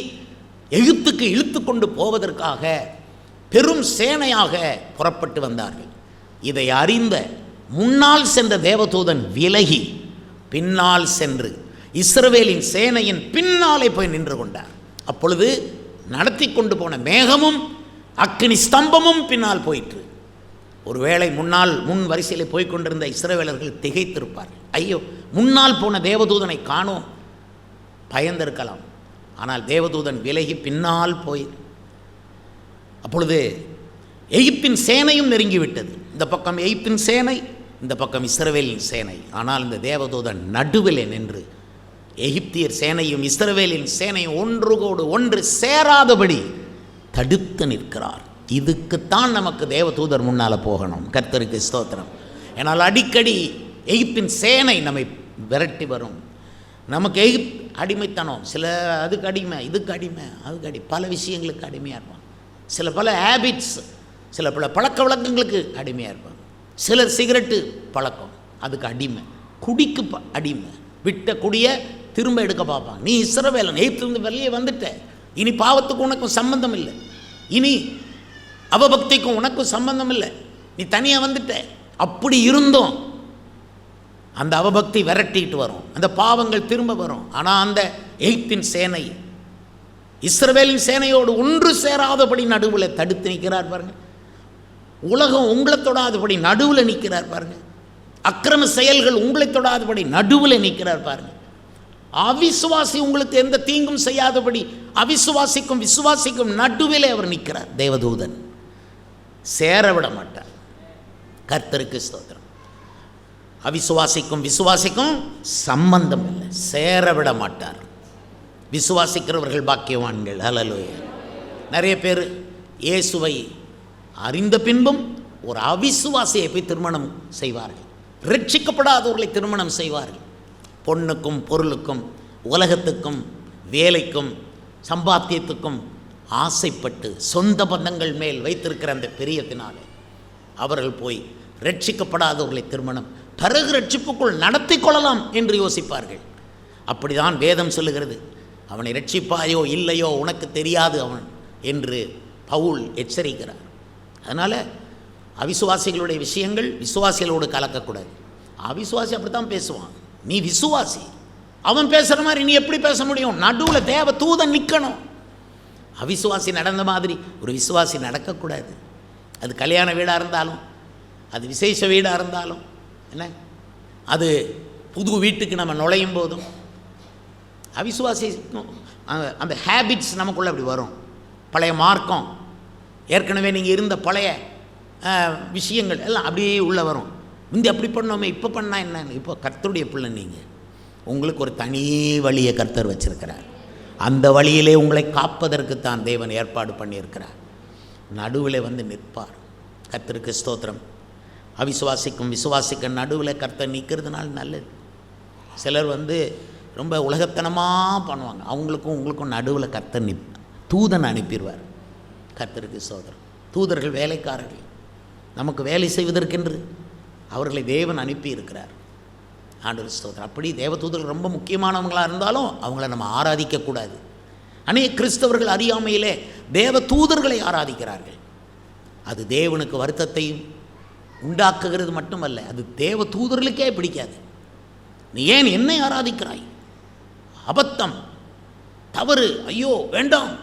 எகிப்துக்கு இழுத்து கொண்டு போவதற்காக பெரும் சேனையாக புறப்பட்டு வந்தார்கள். இதை அறிந்த முன்னால் சென்ற தேவதூதன் விலகி பின்னால் சென்று இஸ்ரவேலின் சேனையின் பின்னாலே போய் நின்று கொண்டார். அப்பொழுது நடத்தி கொண்டு போன மேகமும் அக்கினி ஸ்தம்பமும் பின்னால் போயிற்று. ஒருவேளை முன் வரிசையில் போய்கொண்டிருந்த இஸ்ரவேலர்கள் திகைத்திருப்பார்கள். ஐயோ, முன்னால் போன தேவதூதனை காணோம், பயந்திருக்கலாம். ஆனால் தேவதூதன் விலகி பின்னால் போய், அப்பொழுது எகிப்தின் சேனையும் நெருங்கிவிட்டது. இந்த பக்கம் எகிப்தின் சேனை, இந்த பக்கம் இஸ்ரவேலின் சேனை. ஆனால் இந்த தேவதூதன் நடுவில் நின்று எகிப்தியர் சேனையும் இஸ்ரவேலின் சேனையும் ஒன்றுகோடு ஒன்று சேராதபடி தடுத்து நிற்கிறார். இதுக்குத்தான் நமக்கு தேவதூதர் முன்னால் போகணும். கர்த்தருக்கு ஸ்தோத்திரம். ஏனால் அடிக்கடி எகிப்தின் சேனை நம்மை விரட்டி வரும். நமக்கு அடிமைத்தனம், சில அதுக்கு அடிமை, இதுக்கு அடிமை, அதுக்கு அடி, பல விஷயங்களுக்கு அடிமையாக இருப்பாங்க. சில பல ஹேபிட்ஸ், சில பல பழக்க வழக்கங்களுக்கு அடிமையாக இருப்பாங்க. சிலர் சிகரெட்டு பழக்கம், அதுக்கு அடிமை. குடிக்கு அடிமை, விட்ட குடியை திரும்ப எடுக்க பார்ப்பாங்க. நீ இஸ்ரவேலன், எகிப்திலிருந்து வெளியே வந்துட்ட, இனி பாவத்துக்கு உனக்கும் சம்பந்தம் இல்லை, இனி அவபக்திக்கும் உனக்கும் சம்பந்தம் இல்லை, நீ தனியாக வந்துட்ட. அப்படி இருந்தோம் அந்த அவபக்தி விரட்டிட்டு வரும், அந்த பாவங்கள் திரும்ப வரும். ஆனால் அந்த எகிப்தின் சேனை இஸ்ரவேலின் சேனையோடு ஒன்று சேராதபடி நடுவில் தடுத்து நிற்கிறார் பாருங்க. உலகம் உங்களை தொடாதபடி நடுவில் நிற்கிறார் பாருங்க. அக்கிரம செயல்கள் உங்களை தொடாதபடி நடுவில் நிற்கிறார் பாருங்க. அவிசுவாசி உங்களுக்கு எந்த தீங்கும் செய்யாதபடி அவிசுவாசிக்கும் விசுவாசிக்கும் நடுவிலே அவர் நிற்கிறார். தேவதூதன் சேர விட மாட்டார். கர்த்தருக்கு ஸ்தோத்திரம். அவிசுவாசிக்கும் விசுவாசிக்கும் சம்பந்தம் இல்லை, சேர விட மாட்டார். விசுவாசிக்கிறவர்கள் பாக்கியவான்கள். ஹல்லேலூயா. நிறைய பேர் இயேசுவை அறிந்த பின்பும் ஒரு அவிசுவாசியை போய் திருமணம் செய்வார்கள். ரட்சிக்கப்படாதவர்களை திருமணம் செய்வார்கள். பொண்ணுக்கும் பொருளுக்கும் உலகத்துக்கும் வேலைக்கும் சம்பாத்தியத்துக்கும் ஆசைப்பட்டு சொந்த பந்தங்கள் மேல் வைத்திருக்கிற அந்த பிரியத்தினாலே அவர்கள் போய் ரட்சிக்கப்படாதவர்களை திருமணம் பிறகு ரட்சிப்புக்குள் நடத்தி கொள்ளலாம் என்று யோசிப்பார்கள். அப்படிதான் வேதம் சொல்லுகிறது. அவனை ரட்சிப்பாயோ இல்லையோ உனக்கு தெரியாது அவன் என்று பவுல் எச்சரிக்கிறார். அதனால் அவிசுவாசிகளுடைய விஷயங்கள் விசுவாசிகளோடு கலக்கக்கூடாது. அவிசுவாசி அப்படித்தான் பேசுவான். நீ விசுவாசி, அவன் பேசுகிற மாதிரி நீ எப்படி பேச முடியும்? நடுவில் தேவ தூதன் நிற்கணும். அவிசுவாசி நடந்த மாதிரி ஒரு விசுவாசி நடக்கக்கூடாது. அது கல்யாண வீடாக இருந்தாலும், அது விசேஷ வீடாக இருந்தாலும், என்ன அது புது வீட்டுக்கு நம்ம நுழையும் போதும் அவிசுவாசிக்கும் அந்த ஹேபிட்ஸ் நமக்குள்ளே அப்படி வரும். பழைய மார்க்கம், ஏற்கனவே நீங்கள் இருந்த பழைய விஷயங்கள் எல்லாம் அப்படியே உள்ளே வரும். முந்தி அப்படி பண்ணோமே, இப்போ பண்ணால் என்ன? இப்போ கர்த்தருடைய பிள்ளை நீங்கள், உங்களுக்கு ஒரு தனி வழியை கர்த்தர் வச்சிருக்கிறார். அந்த வழியிலே உங்களை காப்பதற்குத்தான் தேவன் ஏற்பாடு பண்ணியிருக்கிறார். நடுவில் வந்து நிற்பார். கர்த்தருக்கு ஸ்தோத்திரம். அவிசுவாசிக்கும் விசுவாசிக்க நடுவில் கர்த்தர் நிற்கிறதுனால நல்லது. சிலர் வந்து ரொம்ப உலகத்தனமாக பண்ணுவாங்க. அவங்களுக்கும் உங்களுக்கும் நடுவில் கர்த்தர் தூதன் அனுப்பிடுவார். கர்த்தருக்கு ஸ்தோத்திரம். தூதர்கள் வேலைக்காரர்கள், நமக்கு வேலை செய்வதற்கென்று அவர்களை தேவன் அனுப்பி இருக்கிறார். ஆண்டவர் ஸ்தோத்திரம். அப்படி தேவதூதர்கள் ரொம்ப முக்கியமானவங்களாக இருந்தாலும் அவங்கள நம்ம ஆராதிக்கக்கூடாது. அநேக கிறிஸ்தவர்கள் அறியாமையிலே தேவ தூதர்களை ஆராதிக்கிறார்கள். அது தேவனுக்கு வருத்தத்தையும் உண்டாக்குகிறது மட்டுமல்ல, அது தேவ தூதர்களுக்கே பிடிக்காது. நீ ஏன் என்னை ஆராதிக்கிறாய்? அபத்தம், தவறு, ஐயோ வேண்டாம்,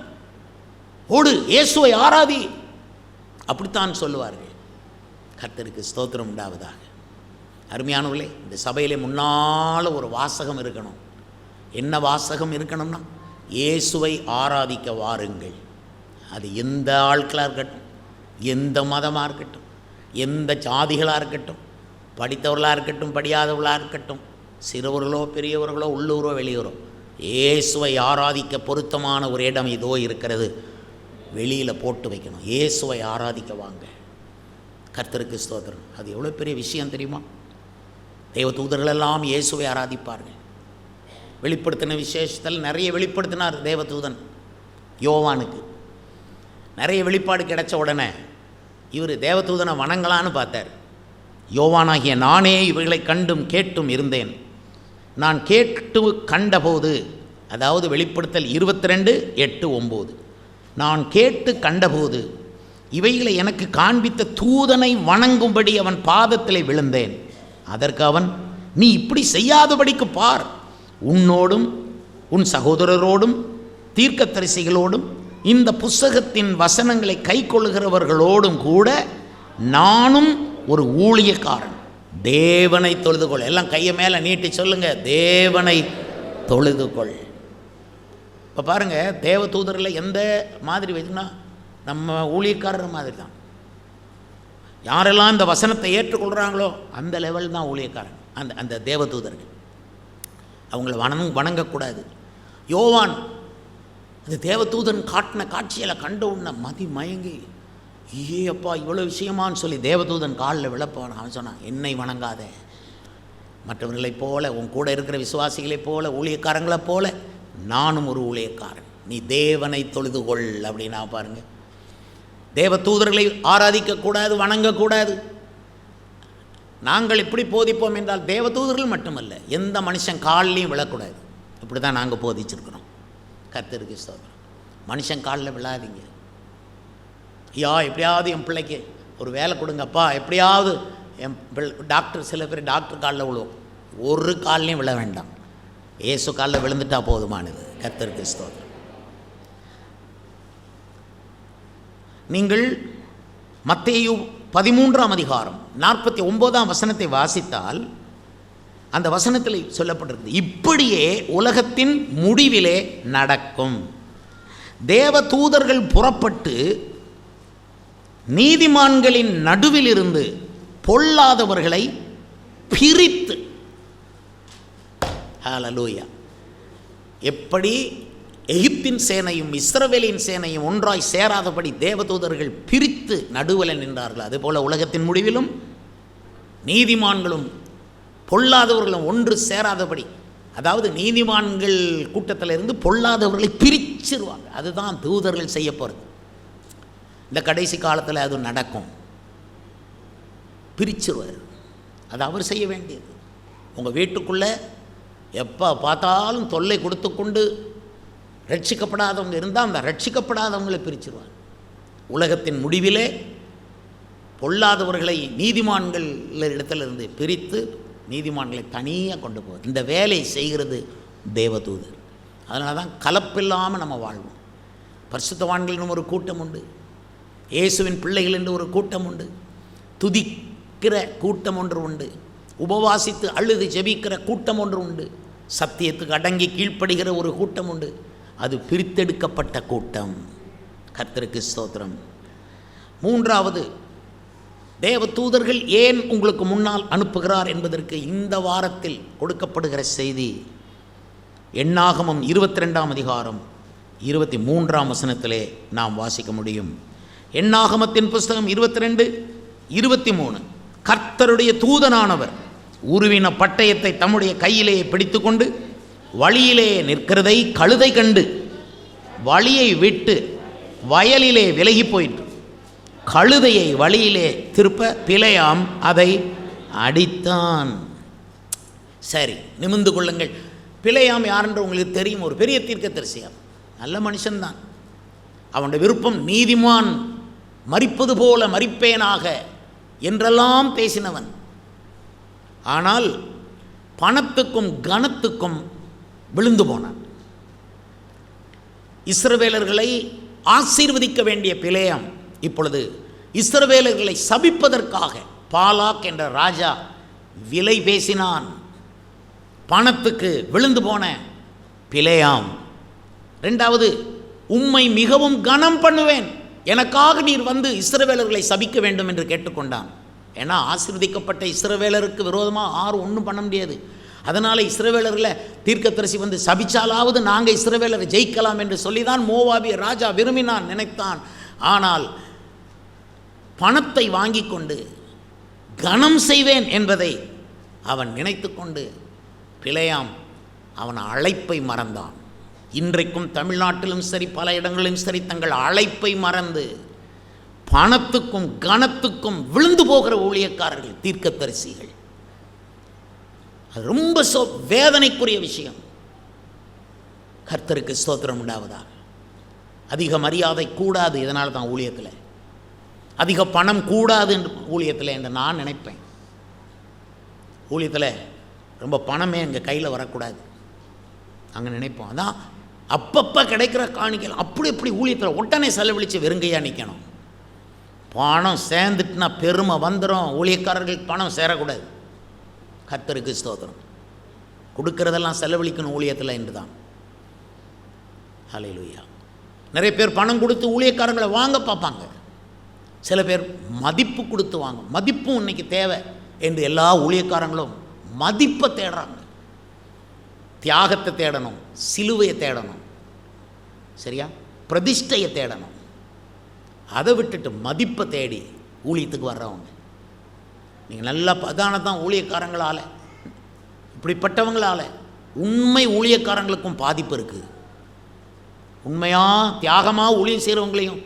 ஓடு, இயேசுவை ஆராதி, அப்படித்தான் சொல்லுவார்கள். கர்த்தருக்கு ஸ்தோத்திரம் உண்டாவதாக. அருமையானவர்களே, இந்த சபையிலே முன்னால் ஒரு வாசகம் இருக்கணும். என்ன வாசகம் இருக்கணும்னா, இயேசுவை ஆராதிக்க வாருங்கள். அது எந்த ஆட்களாக இருக்கட்டும், எந்த மதமாக இருக்கட்டும், எந்த ஜாதிகளாக இருக்கட்டும், படித்தவர்களாக இருக்கட்டும், படியாதவர்களாக இருக்கட்டும், சிறுவர்களோ பெரியவர்களோ உள்ளூரோ வெளியூரோ, இயேசுவை ஆராதிக்க பொருத்தமான ஒரு இடம் இதோ இருக்கிறது. வெளியில் போட்டு வைக்கணும். இயேசுவை ஆராதிக்க வாங்க. கர்த்தருக்கு ஸ்தோத்திரம். அது எவ்வளோ பெரிய விஷயம் தெரியுமா? தேவ தூதர்களெல்லாம் இயேசுவை ஆராதிப்பார்கள். வெளிப்படுத்தின விசேஷத்தில் நிறைய வெளிப்படுத்தினார் தேவதூதன் யோவானுக்கு. நிறைய வெளிப்பாடு கிடைச்ச உடனே இவர் தேவதூதனை வணங்கலான்னு பார்த்தார். யோவானாகிய நானே இவைகளை கண்டும் கேட்டும் இருந்தேன். நான் கேட்டு கண்டபோது, அதாவது வெளிப்படுத்தல் 22:8-9, நான் கேட்டு கண்டபோது இவைகளை எனக்கு காண்பித்த தூதனை வணங்கும்படி அவன் பாதத்திலே விழுந்தேன். அதற்கு அவன், நீ இப்படி செய்யாதபடிக்கு பார், உன்னோடும் உன் சகோதரரோடும் தீர்க்கதரிசிகளோடும் இந்த புஸ்தகத்தின் வசனங்களை கை கொள்ளுகிறவர்களோடும் கூட நானும் ஒரு ஊழியக்காரன். தேவனை தொழுதுகொள். எல்லாம் கையை மேலே நீட்டி சொல்லுங்க, தேவனை தொழுதுகொள். இப்போ பாருங்கள், தேவ தூதரில் எந்த மாதிரி வைக்கணும், நம்ம ஊழியக்காரர் மாதிரி தான். யாரெல்லாம் இந்த வசனத்தை ஏற்றுக்கொள்கிறாங்களோ அந்த லெவல் தான் ஊழியக்காரன். அந்த தேவ தூதர்கள் அவங்கள வணங்கக்கூடாது. யோவான் அந்த தேவதூதன் காட்டின காட்சியில் கண்ட உடனே மதி மயங்கி, அப்பா இவ்வளோ விஷயமானு சொல்லி தேவதூதன் காலில் விழப்பான். அவன் சொன்னான், என்னை வணங்காத, மற்றவர்களைப் போல, உன் கூட இருக்கிற விசுவாசிகளைப் போல, ஊழியக்காரங்களைப் போல நானும் ஒரு ஊழியக்காரன், நீ தேவனை தொழுதுகொள் அப்படின்னா பாருங்கள். தேவ தூதர்களை ஆராதிக்கக்கூடாது, வணங்கக்கூடாது. நாங்கள் இப்படி போதிப்போம் என்றால் தேவ தூதர்கள் மட்டுமல்ல, எந்த மனுஷன் காலிலையும் விழக்கூடாது. இப்படி தான் நாங்கள் போதிச்சிருக்கிறோம். கர்த்தருக்கு ஸ்தோத்திரம். மனுஷன் காலில் விழாதீங்க. எப்படியாவது என் பிள்ளைக்கு ஒரு வேலை கொடுங்கப்பா, எப்படியாவது என் டாக்டர், சில பேர் டாக்டர் காலில் விழுவோம், ஒரு கால்லையும் விழ வேண்டாம். இயேசு காலில் விழுந்துட்டா போதுமானது. கர்த்தருக்கு ஸ்தோத்திரம். நீங்கள் மத்தேயு 13:49 வாசித்தால் அந்த வசனத்தில் சொல்லப்பட்டிருக்கு, இப்படியே உலகத்தின் முடிவிலே நடக்கும். தேவ தூதர்கள் புறப்பட்டு நீதிமான்களின் நடுவில் இருந்து பொல்லாதவர்களை பிரித்து, ஹல்லேலூயா, எப்படி எகிப்தின் சேனையும் இஸ்ரவேலின் சேனையும் ஒன்றாய் சேராதபடி தேவதூதர்கள் பிரித்து நடுவில் நின்றார்கள், அதுபோல உலகத்தின் முடிவிலும் நீதிமான்களும் பொல்லாதவர்களும் ஒன்று சேராதபடி, அதாவது நீதிமான்கள் கூட்டத்தில் இருந்து பொல்லாதவர்களை பிரிச்சிருவாங்க. அதுதான் தூதர்கள் செய்ய போகிறது. இந்த கடைசி காலத்தில் அது நடக்கும். பிரிச்சிருவார். அது அவர் செய்ய வேண்டியது. உங்கள் வீட்டுக்குள்ளே எப்போ பார்த்தாலும் தொல்லை கொடுத்து கொண்டு ரட்சிக்கப்படாதவங்க இருந்தால் அந்த ரட்சிக்கப்படாதவங்களை பிரிச்சிருவார். உலகத்தின் முடிவிலே பொல்லாதவர்களை நீதிமான்கள் இடத்திலிருந்து பிரித்து நீதிமான்களை தனியாக கொண்டு போகுது. இந்த வேலையை செய்கிறது தேவதூதர். அதனால தான் கலப்பில்லாமல் நம்ம வாழ்வோம். பரிசுத்தவான்கள் ஒரு கூட்டம் உண்டு, இயேசுவின் பிள்ளைகள் என்று ஒரு கூட்டம் உண்டு, துதிக்கிற கூட்டம் ஒன்று உண்டு, உபவாசித்து அழுது ஜெபிக்கிற கூட்டம் ஒன்று உண்டு, சத்தியத்துக்கு அடங்கி கீழ்ப்படுகிற ஒரு கூட்டம் உண்டு. அது பிரித்தெடுக்கப்பட்ட கூட்டம். கர்த்தருக்கு ஸ்தோத்திரம். மூன்றாவது, தேவ தூதர்கள் ஏன் உங்களுக்கு முன்னால் அனுப்புகிறார் என்பதற்கு இந்த வாரத்தில் கொடுக்கப்படுகிற செய்தி எண்ணாகமம் 22:23 நாம் வாசிக்க முடியும். எண்ணாகமத்தின் புஸ்தகம் 22:23, கர்த்தருடைய தூதனானவர் உருவின பட்டயத்தை தம்முடைய கையிலே பிடித்து கொண்டு வழியிலே நிற்கிறதை கழுதை கண்டு வழியை விட்டு வயலிலே விலகி போயிற்று. கழுதையை வழியிலே திருப்ப பிலேயாம் அதை அடித்தான். சரி, நிமிர்ந்து கொள்ளுங்கள். பிலேயாம் யாரென்று உங்களுக்கு தெரியும். ஒரு பெரிய தீர்க்கதரிசியாம், நல்ல மனுஷன்தான். அவனுடைய விருப்பம் நீதிமான் மரிப்பது போல மரிப்பேனாக என்றெல்லாம் பேசினவன். ஆனால் பணத்துக்கும் கனத்துக்கும் விழுந்து போனான். இஸ்ரவேலர்களை ஆசீர்வதிக்க வேண்டிய பிலேயாம் இப்பொழுது இஸ்ரவேலர்களை சபிப்பதற்காக பாலாக் என்ற ராஜா விலை பேசினான். பணத்துக்கு விழுந்து போன பிலேயாம், இரண்டாவது, உம்மை மிகவும் கனம் பண்ணுவேன், எனக்காக நீர் வந்து இஸ்ரவேலர்களை சபிக்க வேண்டும் என்று கேட்டுக்கொண்டான். ஏன்னா ஆசீர்வதிக்கப்பட்ட இஸ்ரவேலருக்கு விரோதமாக யாரும் ஒன்றும் பண்ண முடியாது. அதனால் இஸ்ரவேலர்களை தீர்க்கதரிசி வந்து சபிச்சாலாவது நாங்கள் இஸ்ரவேலரை ஜெயிக்கலாம் என்று சொல்லிதான் மோவாபிய ராஜா விரும்பினான், நினைத்தான். ஆனால் பணத்தை வாங்கி கொண்டு கனம் செய்வேன் என்பதை அவன் நினைத்து கொண்டு பிலேயாம் அவன் அழைப்பை மறந்தான். இன்றைக்கும் தமிழ்நாட்டிலும் சரி பல இடங்களிலும் சரி தங்கள் அழைப்பை மறந்து பணத்துக்கும் கனத்துக்கும் விழுந்து போகிற ஊழியக்காரர்கள், தீர்க்கதரிசிகள். அது ரொம்ப வேதனைக்குரிய விஷயம். கர்த்தருக்கு ஸ்தோத்திரம் உண்டாவதாக. அதிக மரியாதை கூடாது, இதனால தான் ஊழியத்தில் அதிக பணம் கூடாது என்று ஊழியத்தில் என்று நான் நினைப்பேன். ஊழியத்தில் ரொம்ப பணமே எங்கள் கையில் வரக்கூடாது அங்கே நினைப்போம். அதான் அப்பப்போ கிடைக்கிற காணிக்கை அப்படி எப்படி ஊழியத்தில் உடனே செலவழித்து வெறுங்கையாக நிற்கணும். பணம் சேர்ந்துட்டுனா பெருமை வந்துடும். ஊழியக்காரர்களுக்கு பணம் சேரக்கூடாது. கர்த்தருக்கு ஸ்தோத்திரம். கொடுக்கறதெல்லாம் செலவழிக்கணும் ஊழியத்தில் என்று தான். ஹல்லேலூயா. நிறைய பேர் பணம் கொடுத்து ஊழியக்காரங்களை வாங்க பார்ப்பாங்க. சில பேர் மதிப்பு கொடுத்து வாங்க. மதிப்பும் இன்னைக்கு தேவை என்று எல்லா ஊழியக்காரங்களும் மதிப்பை தேடுறாங்க. தியாகத்தை தேடணும், சிலுவையை தேடணும், சரியா, பிரதிஷ்டையை தேடணும். அதை விட்டுட்டு மதிப்பை தேடி ஊழியத்துக்கு வர்றவங்க நீங்கள் நல்லா தான் ஊழியக்காரங்களால், இப்படிப்பட்டவங்களால் உண்மை ஊழியக்காரங்களுக்கும் பாதிப்பு இருக்குது. உண்மையாக தியாகமாக ஊழியம் செய்கிறவங்களையும்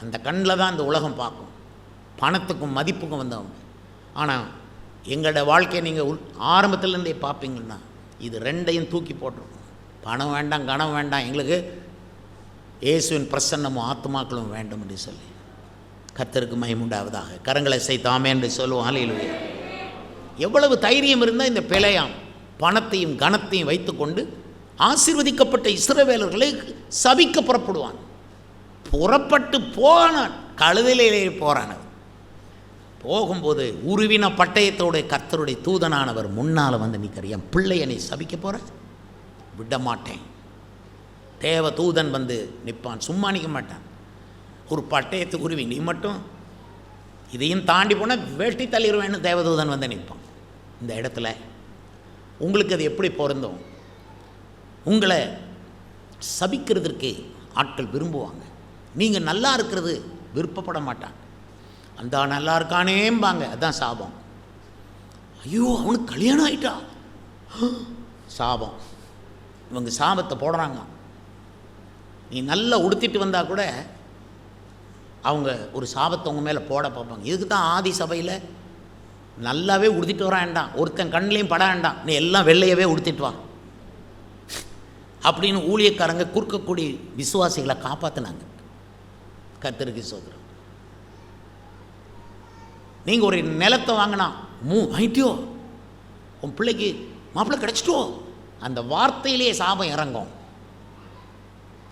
அந்த கண்ணில் தான் இந்த உலகம் பார்க்கும், பணத்துக்கும் மதிப்புக்கும் வந்தவங்க. ஆனால் எங்களோட வாழ்க்கையை நீங்கள் ஆரம்பத்துலேருந்தே பார்ப்பீங்கன்னா இது ரெண்டையும் தூக்கி போட்டிருக்கோம். பணம் வேண்டாம், கனம் வேண்டாம், எங்களுக்கு இயேசுவின் பிரசன்னமும் ஆத்மாக்களும் வேண்டும் என்று சொல்லி கர்த்தருக்கு மகிமையுண்டாவதாக. கரங்களை செய்தாமே என்று சொல்லுவோம். ஹல்லேலூயா. எவ்வளவு தைரியம் இருந்தால் இந்த பிழையாம் பணத்தையும் கனத்தையும் வைத்துக்கொண்டு ஆசீர்வதிக்கப்பட்ட இஸ்ரவேலர்களை சபிக்க புறப்படுவான். புறப்பட்டு போனான், கழுதையிலே போறான். போகும்போது உருவின பட்டயத்தோடு கர்த்தருடைய தூதனானவர் முன்னால் வந்து நிற்கிற, என் பிள்ளையை நீ சபிக்க போற, விட மாட்டேன். தேவ தூதன் வந்து நிற்பான், சும்மா நிற்க மாட்டான். ஒரு பட்டயத்தை உருவி நீ மட்டும் இதையும் தாண்டி போனால் வெட்டி தள்ளிடுவேன்னு தேவதூதன் வந்து நிற்பான். இந்த இடத்துல உங்களுக்கு அது எப்படி பொருந்தும்? உங்களை சபிக்கிறதுக்கு ஆட்கள் விரும்புவாங்க. நீங்கள் நல்லா இருக்கிறது விருப்பப்பட மாட்டாங்க. அந்த நல்லா இருக்கானேம்பாங்க, அதுதான் சாபம். ஐயோ அவனுக்கு கல்யாணம் ஆகிட்டா, சாபம். இவங்க சாபத்தை போடுறாங்க. நீ நல்லா உடுத்திட்டு வந்தால் கூட அவங்க ஒரு சாபத்தை உங்கள் மேலே போட பார்ப்பாங்க. இதுக்கு தான் ஆதி சபையில் நல்லாவே உடுத்திட்டு வரான்டான், ஒருத்தன் கண்ணிலையும் பட வேண்டாம், நீ எல்லாம் வெள்ளையவே உடுத்திட்டு வா அப்படின்னு ஊழியக்காரங்க குறுக்கக்கூடிய விசுவாசிகளை காப்பாற்றினாங்க. கர்த்தருக்கு ஸ்தோத்திரம். நீங்கள் ஒரு நிலத்தை வாங்கினா வாங்கிட்டியோ, உன் பிள்ளைக்கு மாப்பிள்ளை கிடச்சிட்டோ, அந்த வார்த்தையிலேயே சாபம் இறங்கும்.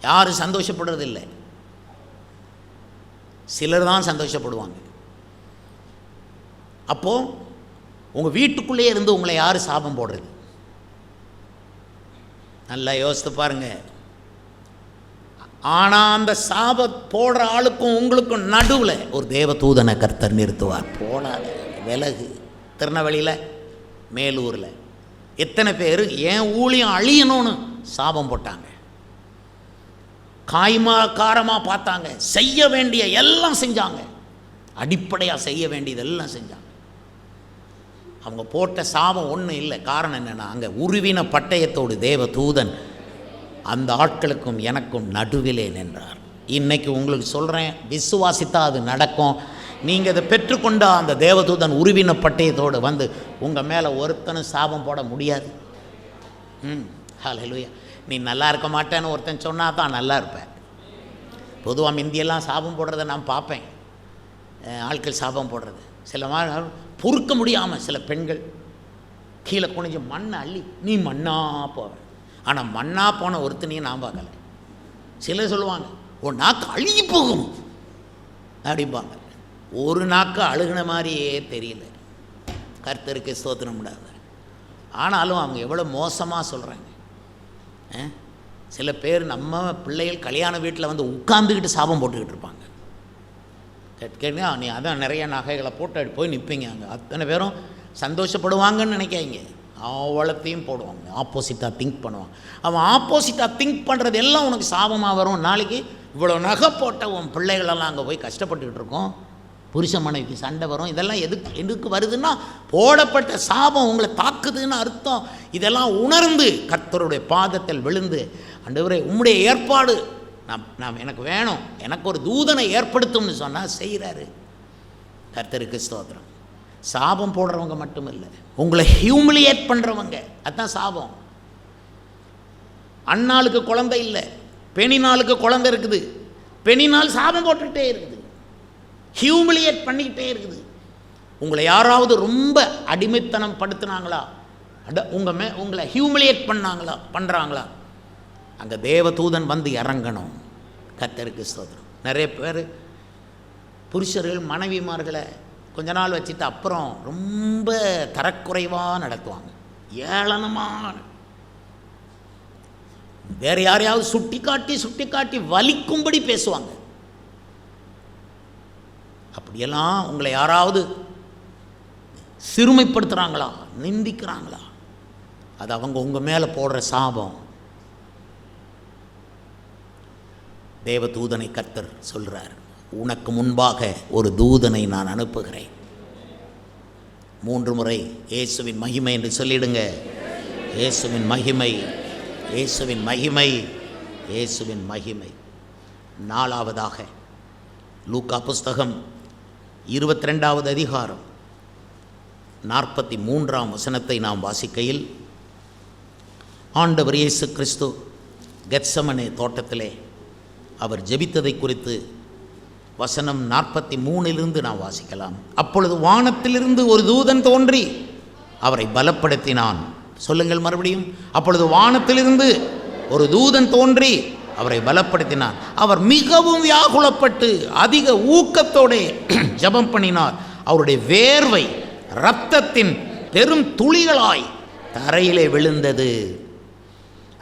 யாரும் சந்தோஷப்படுறது இல்லை, சிலர் தான் சந்தோஷப்படுவாங்க. அப்போது உங்கள் வீட்டுக்குள்ளேயே இருந்து உங்களை யார் சாபம் போடுறது? நல்லா யோசித்து பாருங்க. ஆனால் அந்த சாப போடுற ஆளுக்கும் உங்களுக்கும் நடுவில் ஒரு தேவ தூதனை கர்த்தர் நிறுத்துவார். போடாத, விலகு. திருநெல்வேலியில், மேலூரில் எத்தனை பேர் என் ஊழியம் அழியணும்னு சாபம் போட்டாங்க. காய்மா காரமாக பார்த்தாங்க, செய்ய வேண்டிய எல்லாம் செஞ்சாங்க, அடிப்படையாக செய்ய வேண்டியதெல்லாம் செஞ்சாங்க. அவங்க போட்ட சாபம் ஒன்றும் இல்லை. காரணம் என்னென்னா, அங்கே உருவின பட்டயத்தோடு தேவ தூதன் அந்த ஆட்களுக்கும் எனக்கும் நடுவிலே நின்றார். இன்றைக்கி உங்களுக்கு சொல்கிறேன், விசுவாசித்தா அது நடக்கும். நீங்கள் அதை பெற்றுக்கொண்டா அந்த தேவதூதன் உருவின பட்டயத்தோடு வந்து உங்கள் மேலே ஒருத்தனும் சாபம் போட முடியாது. ஹல்லேலூயா. நீ நல்லா இருக்க மாட்டேன்னு ஒருத்தன் சொன்னால் தான் நல்லா இருப்பேன். பொதுவாக மிந்தியெல்லாம் சாபம் போடுறத நான் பார்ப்பேன், ஆட்கள் சாபம் போடுறது. சில பொறுக்க முடியாமல் சில பெண்கள் கீழே குனிஞ்சு மண்ணை அள்ளி நீ மண்ணா போவேன். ஆனால் மண்ணா போன ஒருத்தனையும் நான் பார்க்கல. சிலர் சொல்லுவாங்க ஒரு நாக்கு அழுகி போகும் அப்படிம்பாங்க. ஒரு நாக்கு அழுகின மாதிரியே தெரியல. கர்த்தருக்கு ஸ்தோத்திரம் முடியாது. ஆனாலும் அவங்க எவ்வளோ மோசமாக சொல்கிறாங்க. சில பேர் நம்ம பிள்ளைகள் கல்யாண வீட்டில் வந்து உட்காந்துக்கிட்டு சாபம் போட்டுக்கிட்டு இருப்பாங்க. கேட்குங்க, நீ அதான் நிறைய நகைகளை போட்டு போய் நிற்பீங்க. அங்கே அத்தனை பேரும் சந்தோஷப்படுவாங்கன்னு நினைக்காங்க. அவ்வளோத்தையும் போடுவாங்க, ஆப்போசிட்டாக திங்க் பண்ணுவாங்க. அவன் ஆப்போசிட்டாக திங்க் பண்ணுறது எல்லாம் உனக்கு சாபமாக வரும். நாளைக்கு இவ்வளோ நகை போட்ட உன் பிள்ளைகளெல்லாம் அங்கே போய் கஷ்டப்பட்டுக்கிட்டு இருக்கோம், புருஷ மனைவிக்கு சண்டை வரும். இதெல்லாம் எதுக்கு வருதுன்னா, போடப்பட்ட சாபம் உங்களை தாக்குதுன்னு அர்த்தம். இதெல்லாம் உணர்ந்து கர்த்தருடைய பாதத்தில் விழுந்து, ஆண்டவரே உம்முடைய ஏற்பாடு நாம் எனக்கு வேணும், எனக்கு ஒரு தூதனை ஏற்படுத்தும்னு சொன்னால் செய்கிறாரு. கர்த்தருக்கு ஸ்தோத்திரம். சாபம் போடுறவங்க மட்டும் இல்லை, உங்களை ஹியூமிலியேட் பண்ணுறவங்க, அதுதான் சாபம். அண்ணாளுக்கு குழந்தை இல்லை, பெணினாளுக்கு குழந்தை இருக்குது, பெணினால் சாபம் போட்டுக்கிட்டே இருக்குது, ஹியூமிலியேட் பண்ணிக்கிட்டே இருக்குது. உங்களை யாராவது ரொம்ப அடிமைத்தனம் படுத்தினாங்களா, உங்களை ஹியூமிலியேட் பண்ணுறாங்களா, அங்கே தேவதூதன் வந்து இறங்கணும். கர்த்தருக்கு ஸ்தோத்திரம். நிறைய பேர் புருஷர்கள் மனைவிமார்களை கொஞ்ச நாள் வச்சுட்டு அப்புறம் ரொம்ப தரக்குறைவாக நடத்துவாங்க, ஏளனமாக. வேறு யாரையாவது சுட்டி காட்டி வலிக்கும்படி பேசுவாங்க. அப்படியெல்லாம் உங்களை யாராவது சிறுமைப்படுத்துகிறாங்களா, நிந்திக்கிறாங்களா, அது அவங்க உங்கள் மேலே போடுற சாபம். தேவதூதனை கர்த்தர் சொல்கிறார், உனக்கு முன்பாக ஒரு தூதனை நான் அனுப்புகிறேன். 3 முறை இயேசுவின் மகிமை என்று சொல்லிடுங்க. இயேசுவின் மகிமை, இயேசுவின் மகிமை, இயேசுவின் மகிமை. 4வதாக லூக்கா புஸ்தகம் 22வது அதிகாரம் 43ஆம் வசனத்தை நாம் வாசிக்கையில், ஆண்டவர் இயேசு கிறிஸ்து கெத்சமனே தோட்டத்திலே அவர் ஜெபித்ததை குறித்து வசனம் 43 நாம் வாசிக்கலாம். அப்பொழுது வானத்திலிருந்து ஒரு தூதன் தோன்றி அவரை பலப்படுத்தினான். சொல்லுங்கள் மறுபடியும். அப்பொழுது வானத்திலிருந்து ஒரு தூதன் தோன்றி அவரை பலப்படுத்தினார். அவர் மிகவும் வியாகுலப்பட்டு அதிக ஊக்கத்தோட ஜெபம் பண்ணினார். அவருடைய வேர்வை இரத்தத்தின் பெரும் துளிகளாய் தரையிலே விழுந்தது.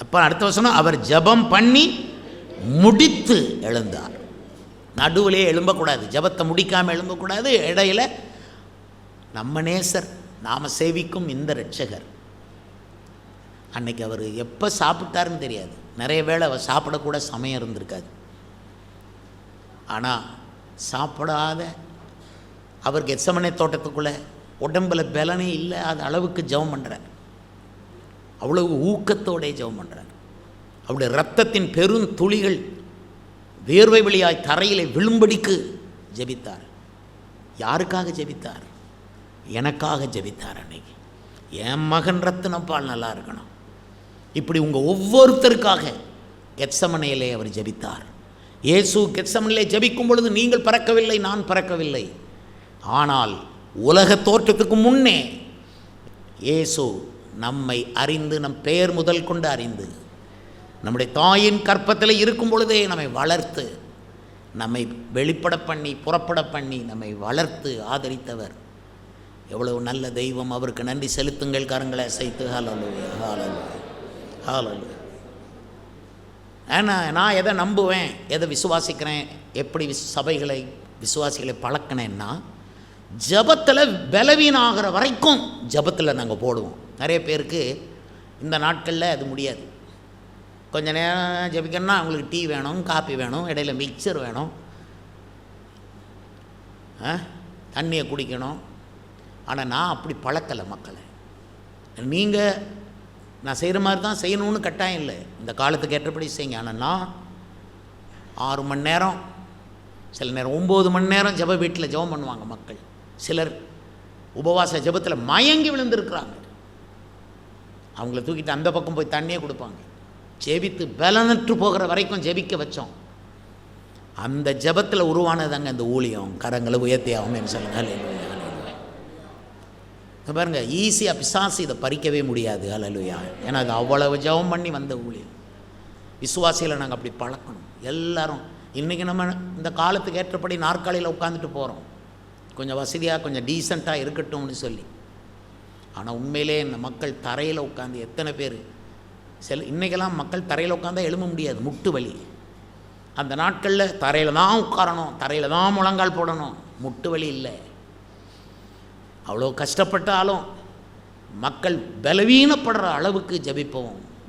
அப்போ அடுத்த வசனம், அவர் ஜெபம் பண்ணி முடித்து எழுந்தார். நடுவிலே எழும்பக்கூடாது, ஜெபத்தை முடிக்காமல் எழும்பக்கூடாது. இடையில நம்ம நேசர், நாம் சேவிக்கும் இந்த இரட்சகர் அன்னைக்கு அவர் எப்போ சாப்பிட்டாருன்னு தெரியாது. நிறைய வேளை அவர் சாப்பிடக்கூட சமயம் இருந்திருக்காது. ஆனால் சாப்பிடாத அவர் கெத்சமனே தோட்டத்துக்குள்ளே உடம்பில் பலனே இல்லை, அது அளவுக்கு ஜெபம் பண்ணுறார். அவ்வளவு ஊக்கத்தோடே ஜெபம் பண்ணுறார். அவருடைய இரத்தத்தின் பெரும் துளிகள் வேர்வை வழியாய் தரையிலே விழும்படிக்கு ஜெபித்தார். யாருக்காக ஜெபித்தார்? எனக்காக ஜெபித்தார். அன்னைக்கு என் மகன் ரத்தினப்பால் நல்லா இருக்கணும். இப்படி உங்கள் ஒவ்வொருத்தருக்காக கெத்சமனேயிலே அவர் ஜெபித்தார். இயேசு கெத்சமனிலே ஜெபிக்கும் பொழுது நீங்கள் பறக்கவில்லை, நான் பறக்கவில்லை. ஆனால் உலக தோற்றத்துக்கு முன்னே இயேசு நம்மை அறிந்து, நம் பெயர் முதல் கொண்டு அறிந்து, நம்முடைய தாயின் கற்பத்தில் இருக்கும் பொழுதே நம்மை வளர்த்து, நம்மை வெளிப்பட பண்ணி புறப்பட பண்ணி நம்மை வளர்த்து ஆதரித்தவர். எவ்வளவு நல்ல தெய்வம்! அவருக்கு நன்றி செலுத்துங்கள். கரங்களை அசைத்து ஹல்லேலூயா, ஹல்லேலூயா, ஹல்லேலூயா. ஏன்னா நான் எதை நம்புவேன், எதை விசுவாசிக்கிறேன், எப்படி சபைகளை விசுவாசிகளை பழக்கினேன்னா, ஜபத்தில் பலவீனம் ஆகிற வரைக்கும் ஜபத்தில் நாங்கள் போடுவோம். நிறைய பேருக்கு இந்த நாட்களில் அது முடியாது. கொஞ்சம் நேரம் ஜபிக்கணும்னா அவங்களுக்கு டீ வேணும், காப்பி வேணும், இடையில மிக்சர் வேணும், தண்ணியை குடிக்கணும். ஆனால் நான் அப்படி பழக்கலை மக்களை. நீங்கள் நான் செய்கிற மாதிரி தான் செய்யணும்னு கட்டாயம் இல்லை, இந்த காலத்துக்கு ஏற்றபடி செய்யுங்க. ஆனால் நான் 6 மணி நேரம், சில நேரம் 9 மணி நேரம் ஜப வீட்டில் ஜபம் பண்ணுவாங்க மக்கள். சிலர் உபவாச ஜபத்தில் மயங்கி விழுந்துருக்குறாங்க. அவங்கள தூக்கிட்டு அந்த பக்கம் போய் தண்ணியே கொடுப்பாங்க. ஜெபித்து பலனற்று போகிற வரைக்கும் ஜெபிக்க வச்சோம். அந்த ஜபத்தில் உருவானதாங்க அந்த ஊழியம். கரங்களை உயர்த்தி ஆகும்னு சொல்லுங்க. ஹல்லேலூயா, ஹல்லேலூயா. பாருங்கள், ஈஸியாக பிசாசு இதை பறிக்கவே முடியாது. ஹல்லேலூயா. ஏன்னா அது அவ்வளவு ஜபம் பண்ணி வந்த ஊழியம். விசுவாசிகளை நாங்கள் அப்படி பழக்கணும் எல்லாரும். இன்றைக்கி நம்ம இந்த காலத்துக்கு ஏற்றபடி நாற்காலியில் உட்காந்துட்டு போகிறோம், கொஞ்சம் வசதியாக கொஞ்சம் டீசெண்டாக இருக்கட்டும்னு சொல்லி. ஆனால் உண்மையிலே இந்த மக்கள் தரையில் உட்காந்து எத்தனை பேர், இன்றைக்கெல்லாம் மக்கள் தரையில் உட்காந்தா எழும்ப முடியாது, முட்டு வலி. அந்த நாட்களில் தரையில் தான் உட்காரணும், தரையில் தான் முழங்கால் போடணும், முட்டு வலி இல்லை. அவ்வளோ கஷ்டப்பட்டாலும் மக்கள் பலவீனப்படுற அளவுக்கு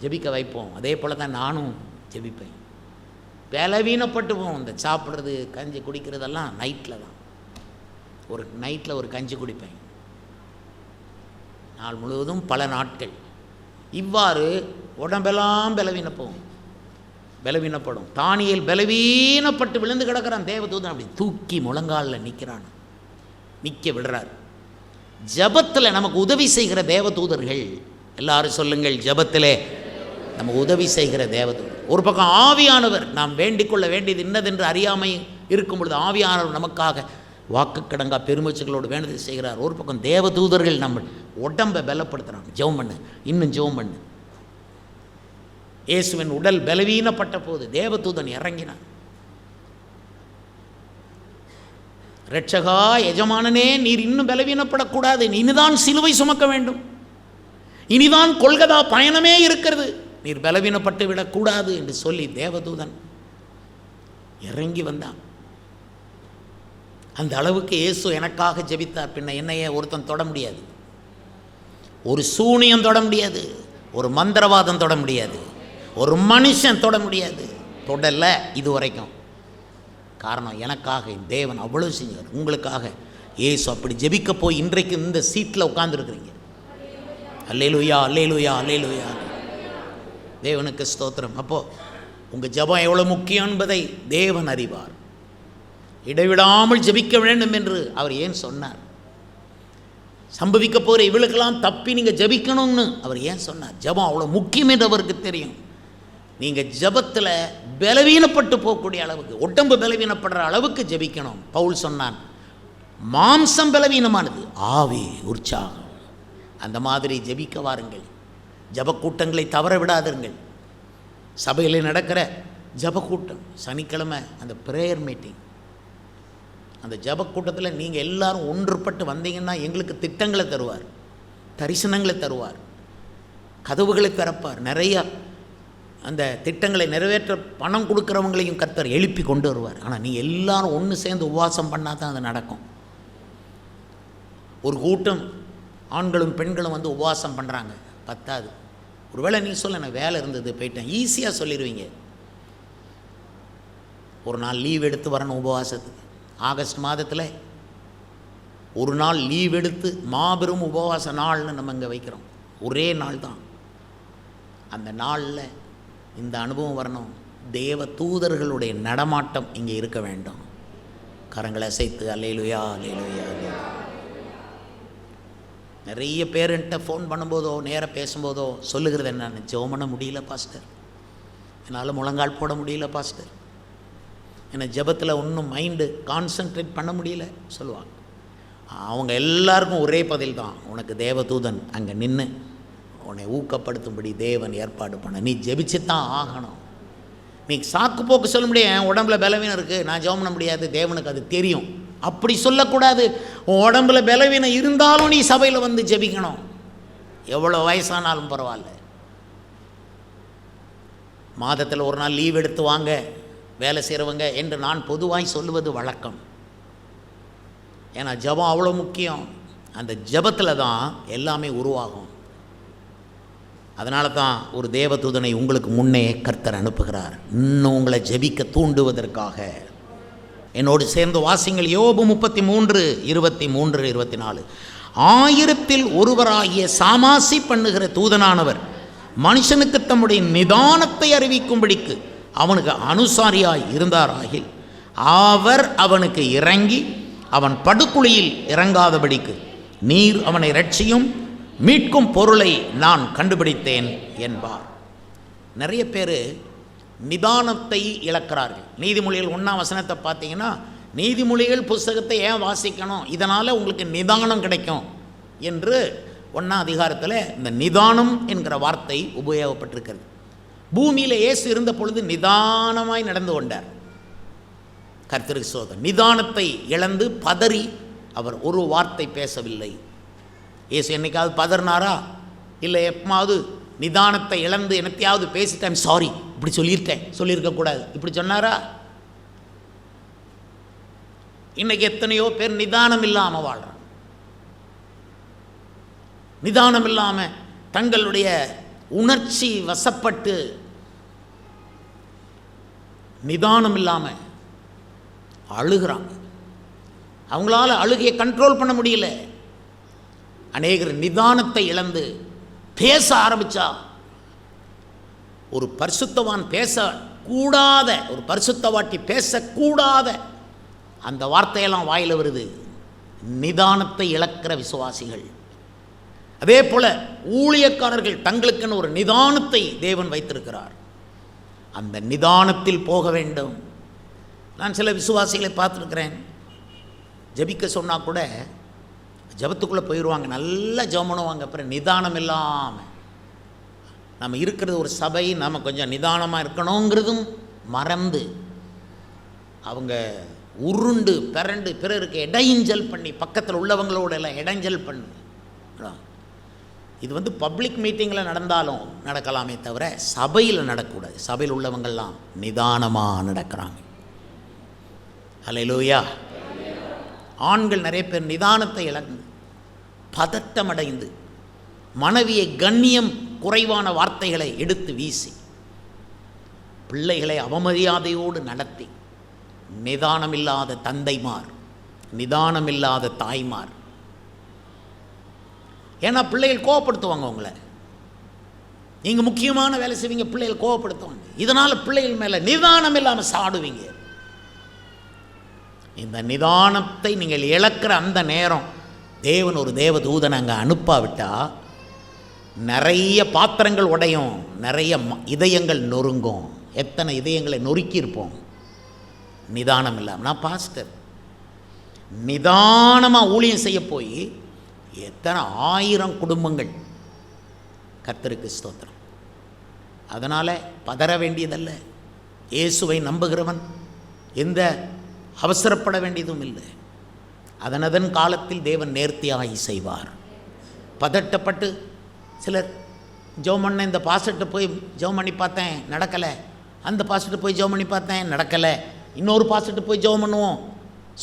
ஜெபிக்க வைப்போம். அதே போல் தான் நானும் ஜெபிப்பேன். பலவீனப்பட்டு போவோம். இந்த சாப்பிட்றது, கஞ்சி குடிக்கிறதெல்லாம் நைட்டில் தான். நைட்டில் ஒரு கஞ்சி குடிப்பேன். நாள் முழுவதும் பல நாட்கள் இவ்வாறு உடம்பெல்லாம் பலவீனப்போம். பலவீனப்படும். தானியேல் பலவீனப்பட்டு விழுந்து கிடக்கிறான். தேவதூதன் அப்படி தூக்கி முழங்காலில் நிற்கிறான், நிற்க விடுறார். ஜபத்தில் நமக்கு உதவி செய்கிற தேவதூதர்கள் எல்லாரும் சொல்லுங்கள், ஜபத்திலே நமக்கு உதவி செய்கிற தேவதூதர். ஒரு பக்கம் ஆவியானவர், நாம் வேண்டிக் கொள்ள வேண்டியது இன்னதென்று அறியாமை இருக்கும் பொழுது ஆவியானவர் நமக்காக வாக்கு கடங்கா பெருமூச்சுகளோடு வேண்டுதல் செய்கிறார். ஒரு பக்கம் தேவதூதர்கள் நம்ம உடம்பை பலப்படுத்துகிறாங்க. ஜெபம் பண்ணு, இன்னும் ஜெபம் பண்ணு. இயேசுவின் உடல் பலவீனப்பட்ட போது தேவதூதன் இறங்கினான். இரட்சகா, எஜமானனே, நீர் இன்னும் பலவீனப்படக்கூடாது, இனிதான் சிலுவை சுமக்க வேண்டும், இனிதான் கொல்கதா பயணமே இருக்கிறது, நீர் பலவீனப்பட்டு விடக்கூடாது என்று சொல்லி தேவதூதன் இறங்கி வந்தான். அந்த அளவுக்கு இயேசு எனக்காக ஜெபித்தார். பின்ன என்னையே ஒருத்தன் தொட முடியாது, ஒரு சூனியம் தொட முடியாது, ஒரு மந்திரவாதம் தொட முடியாது, ஒரு மனுஷன் தொட முடியாது, தொடல இது வரைக்கும். காரணம், எனக்காக தேவன் அவ்வளோ செஞ்சார். உங்களுக்காக இயேசு அப்படி ஜெபிக்க போய் இன்றைக்கு இந்த சீட்டில் உட்கார்ந்துருக்குறீங்க. அல்லேலூயா, அல்லேலூயா, அல்லேலூயா. தேவனுக்கு ஸ்தோத்திரம். அப்போது உங்கள் ஜெபம் எவ்வளோ முக்கியம் என்பதை தேவன் அறிவார். இடைவிடாமல் ஜெபிக்க வேண்டும் என்று அவர் ஏன் சொன்னார்? சம்பவிக்க போகிற இவளுக்கெல்லாம் தப்பி நீங்கள் ஜெபிக்கணும்னு அவர் ஏன் சொன்னார்? ஜெபம் அவ்வளோ முக்கியம் என்று அவருக்கு தெரியும். நீங்கள் ஜெபத்தில் பலவீனப்பட்டு போகக்கூடிய அளவுக்கு, உடம்பு பலவீனப்படுற அளவுக்கு ஜெபிக்கணும். பவுல் சொன்னான், மாம்சம் பலவீனமானது, ஆவி உற்சாகம். அந்த மாதிரி ஜெபிக்க வாருங்கள். ஜபக்கூட்டங்களை தவற விடாதீர்கள். சபையில் நடக்கிற ஜபக்கூட்டம், சனிக்கிழமை அந்த ப்ரேயர் மீட்டிங், அந்த ஜபக்கூட்டத்தில் நீங்கள் எல்லாரும் ஒன்றுபட்டு வந்தீங்கன்னா எங்களுக்கு திட்டங்களை தருவார், தரிசனங்களை தருவார், கதவுகளை திறப்பார். நிறையா அந்த திட்டங்களை நிறைவேற்ற பணம் கொடுக்குறவங்களையும் கர்த்தர் எழுப்பி கொண்டு வருவார். ஆனால் நீங்கள் எல்லாரும் ஒன்று சேர்ந்து உபவாசம் பண்ணால் தான் அது நடக்கும். ஒரு கூட்டம் ஆண்களும் பெண்களும் வந்து உபவாசம் பண்ணுறாங்க, பத்தாது. ஒருவேளை நீ சொல்ல, எனக்கு வேலை இருந்தது போயிட்டேன், ஈஸியாக சொல்லிடுவீங்க. ஒரு நாள் லீவ் எடுத்து வரணும் உபவாசத்துக்கு. ஆகஸ்ட் மாதத்தில் ஒரு நாள் லீவ் எடுத்து மாபெரும் உபவாச நாள்னு நம்ம இங்கே வைக்கிறோம். ஒரே நாள் தான். அந்த நாளில் இந்த அனுபவம் வரணும். தேவ தூதர்களுடைய நடமாட்டம் இங்கே இருக்க வேண்டும். கரங்களை அசைத்து அல்லேலூயா, அல்லேலூயா. நிறைய பேருன்ட்ட ஃபோன் பண்ணும்போதோ நேராக பேசும்போதோ சொல்லுகிறது என்னன்னு, ஜெபம் பண்ண முடியல பாஸ்டர், என்னால் முழங்கால் போட முடியல பாஸ்டர், என்னை ஜெபத்தில் ஒன்றும் மைண்டு கான்சன்ட்ரேட் பண்ண முடியல சொல்லுவாங்க. அவங்க எல்லாருக்கும் ஒரே பதில் தான், உனக்கு தேவதூதன் அங்கே நின்று உன்னை ஊக்கப்படுத்தும்படி தேவன் ஏற்பாடு பண்ண, நீ ஜெபிச்சு தான் ஆகணும். நீ சாக்கு போக்கு சொல்ல முடியாது, என் உடம்புல பலவீனம் இருக்குது, நான் ஜெபம் பண்ண முடியாது, தேவனுக்கு அது தெரியும், அப்படி சொல்லக்கூடாது. உன் உடம்புல பலவீனம் இருந்தாலும் நீ சபையில் வந்து ஜெபிக்கணும். எவ்வளோ வயசானாலும் பரவாயில்ல. மாதத்தில் ஒரு நாள் லீவ் எடுத்து வாங்க வேலை செய்கிறவங்க என்று நான் பொதுவாய் சொல்லுவது வழக்கம். ஏன்னா ஜெபம் அவ்வளோ முக்கியம். அந்த ஜெபத்தில் தான் எல்லாமே உருவாகும். அதனால தான் ஒரு தேவதூதனை உங்களுக்கு முன்னே கர்த்தர் அனுப்புகிறார், இன்னும் உங்களை ஜெபிக்க தூண்டுவதற்காக. என்னோடு சேர்ந்து வாசிங்கள். யோபு 33, 23, 24. 1000 ஒருவராகிய சாமாசி பண்ணுகிற தூதனானவர் மனுஷனுக்கு தம்முடைய நிதானத்தை அறிவிக்கும்படிக்கு அவனுக்கு அனுசாரியாய் இருந்தாராகில் அவர் அவனுக்கு இறங்கி அவன் படுகுழியில் இறங்காதபடிக்கு நீர் அவனை இரட்சியும் மீட்கும் பொருளை நான் கண்டுபிடித்தேன் என்பார். நிறைய பேர் நிதானத்தை இழக்கிறார்கள். நீதிமொழிகள் 1ஆம் வசனத்தை பார்த்தீங்கன்னா, நீதிமொழிகள் புஸ்தகத்தை ஏன் வாசிக்கணும், இதனால் உங்களுக்கு நிதானம் கிடைக்கும் என்று 1ஆம் அதிகாரத்தில் இந்த நிதானம் என்கிற வார்த்தை உபயோகப்பட்டிருக்கிறது. பூமியில் இயேசு இருந்த பொழுது நிதானமாய் நடந்து கொண்டார். கர்த்தருக்கு ஸ்தோத்திரம். நிதானத்தை இழந்து பதறி அவர் ஒரு வார்த்தை பேசவில்லை. இயேசு என்னைக்காவது பதறினாரா? இல்லை எப்பமாவது நிதானத்தை இழந்து என்னத்தையாவது பேசிட்டேன், சாரி இப்படி சொல்லியிருக்கக்கூடாது இப்படி சொன்னாரா? இன்னைக்கு எத்தனையோ பேர் நிதானம் இல்லாமல் வாழ்றாங்க. நிதானம் இல்லாமல் தங்களுடைய உணர்ச்சி வசப்பட்டு நிதானம் இல்லாமல் அழுகிறாங்க. அவங்களால அழுகையை கண்ட்ரோல் பண்ண முடியல. அநேகர் நிதானத்தை இழந்து பேச ஆரம்பித்தா, ஒரு பரிசுத்தவான் பேச கூடாத, ஒரு பரிசுத்தவாட்டி பேசக்கூடாத அந்த வார்த்தையெல்லாம் வாயில் வருது. நிதானத்தை இழக்கிற விசுவாசிகள். அதே போல ஊழியக்காரர்கள் தங்களுக்குன்னு ஒரு நிதானத்தை தேவன் வைத்திருக்கிறார். அந்த நிதானத்தில் போக வேண்டும். நான் சில விசுவாசிகளை பார்த்துருக்கிறேன், ஜபிக்க சொன்னால் கூட ஜபத்துக்குள்ளே போயிடுவாங்க, நல்லா ஜபம் பண்ணுவாங்க. அப்புறம் நிதானம் இல்லாமல், நம்ம இருக்கிறது ஒரு சபை, நம்ம கொஞ்சம் நிதானமாக இருக்கணுங்கிறதும் மறந்து அவங்க உருண்டு பிறண்டு பிறருக்கு இடைஞ்சல் பண்ணி, பக்கத்தில் உள்ளவங்களோட எல்லாம் இடைஞ்சல் பண்ணி, இது பப்ளிக் மீட்டிங்கில் நடந்தாலும் நடக்கலாமே தவிர சபையில் நடக்கக்கூடாது. சபையில் உள்ளவங்கள்லாம் நிதானமாக நடக்கிறாங்க. அல்லேலூயா. ஆண்கள் நிறைய பேர் நிதானத்தை இழந்து பதட்டமடைந்து மனைவியை கண்ணியம் குறைவான வார்த்தைகளை எடுத்து வீசி பிள்ளைகளை அவமரியாதையோடு நடத்தி, நிதானமில்லாத தந்தைமார், நிதானமில்லாத தாய்மார். ஏன்னா பிள்ளைகள் கோவப்படுத்துவாங்க உங்களை. நீங்கள் முக்கியமான வேலை செய்வீங்க, பிள்ளைகள் கோவப்படுத்துவாங்க. இதனால் பிள்ளைகள் மேலே நிதானம் இல்லாமல் சாடுவீங்க. இந்த நிதானத்தை நீங்கள் இழக்கிற அந்த நேரம் தேவன் ஒரு தேவ தூதனை அங்கே அனுப்பாவிட்டால் நிறைய பாத்திரங்கள் உடையும், நிறைய இதயங்கள் நொறுங்கும். எத்தனை இதயங்களை நொறுக்கியிருப்போம் நிதானம் இல்லாமல். நான் பாஸ்டர், நிதானமாக ஊழியம் செய்ய போய் எத்தனை 1000 குடும்பங்கள். கர்த்தருக்கு ஸ்தோத்திரம். அதனால் பதற வேண்டியதல்ல. இயேசுவை நம்புகிறவன் எந்த அவசரப்பட வேண்டியதும் இல்லை. அதனதன் காலத்தில் தேவன் நேர்த்தியாகி செய்வார். பதட்டப்பட்டு சிலர் ஜெபம் பண்ண, இந்த பாஸ்டர்கிட்ட போய் ஜெபம் பண்ணி பார்த்தேன் நடக்கலை, அந்த பாஸ்டர்கிட்ட போய் ஜெபம் பண்ணி பார்த்தேன் நடக்கலை, இன்னொரு பாஸ்டர்கிட்ட போய் ஜெபம் பண்ணுவோம்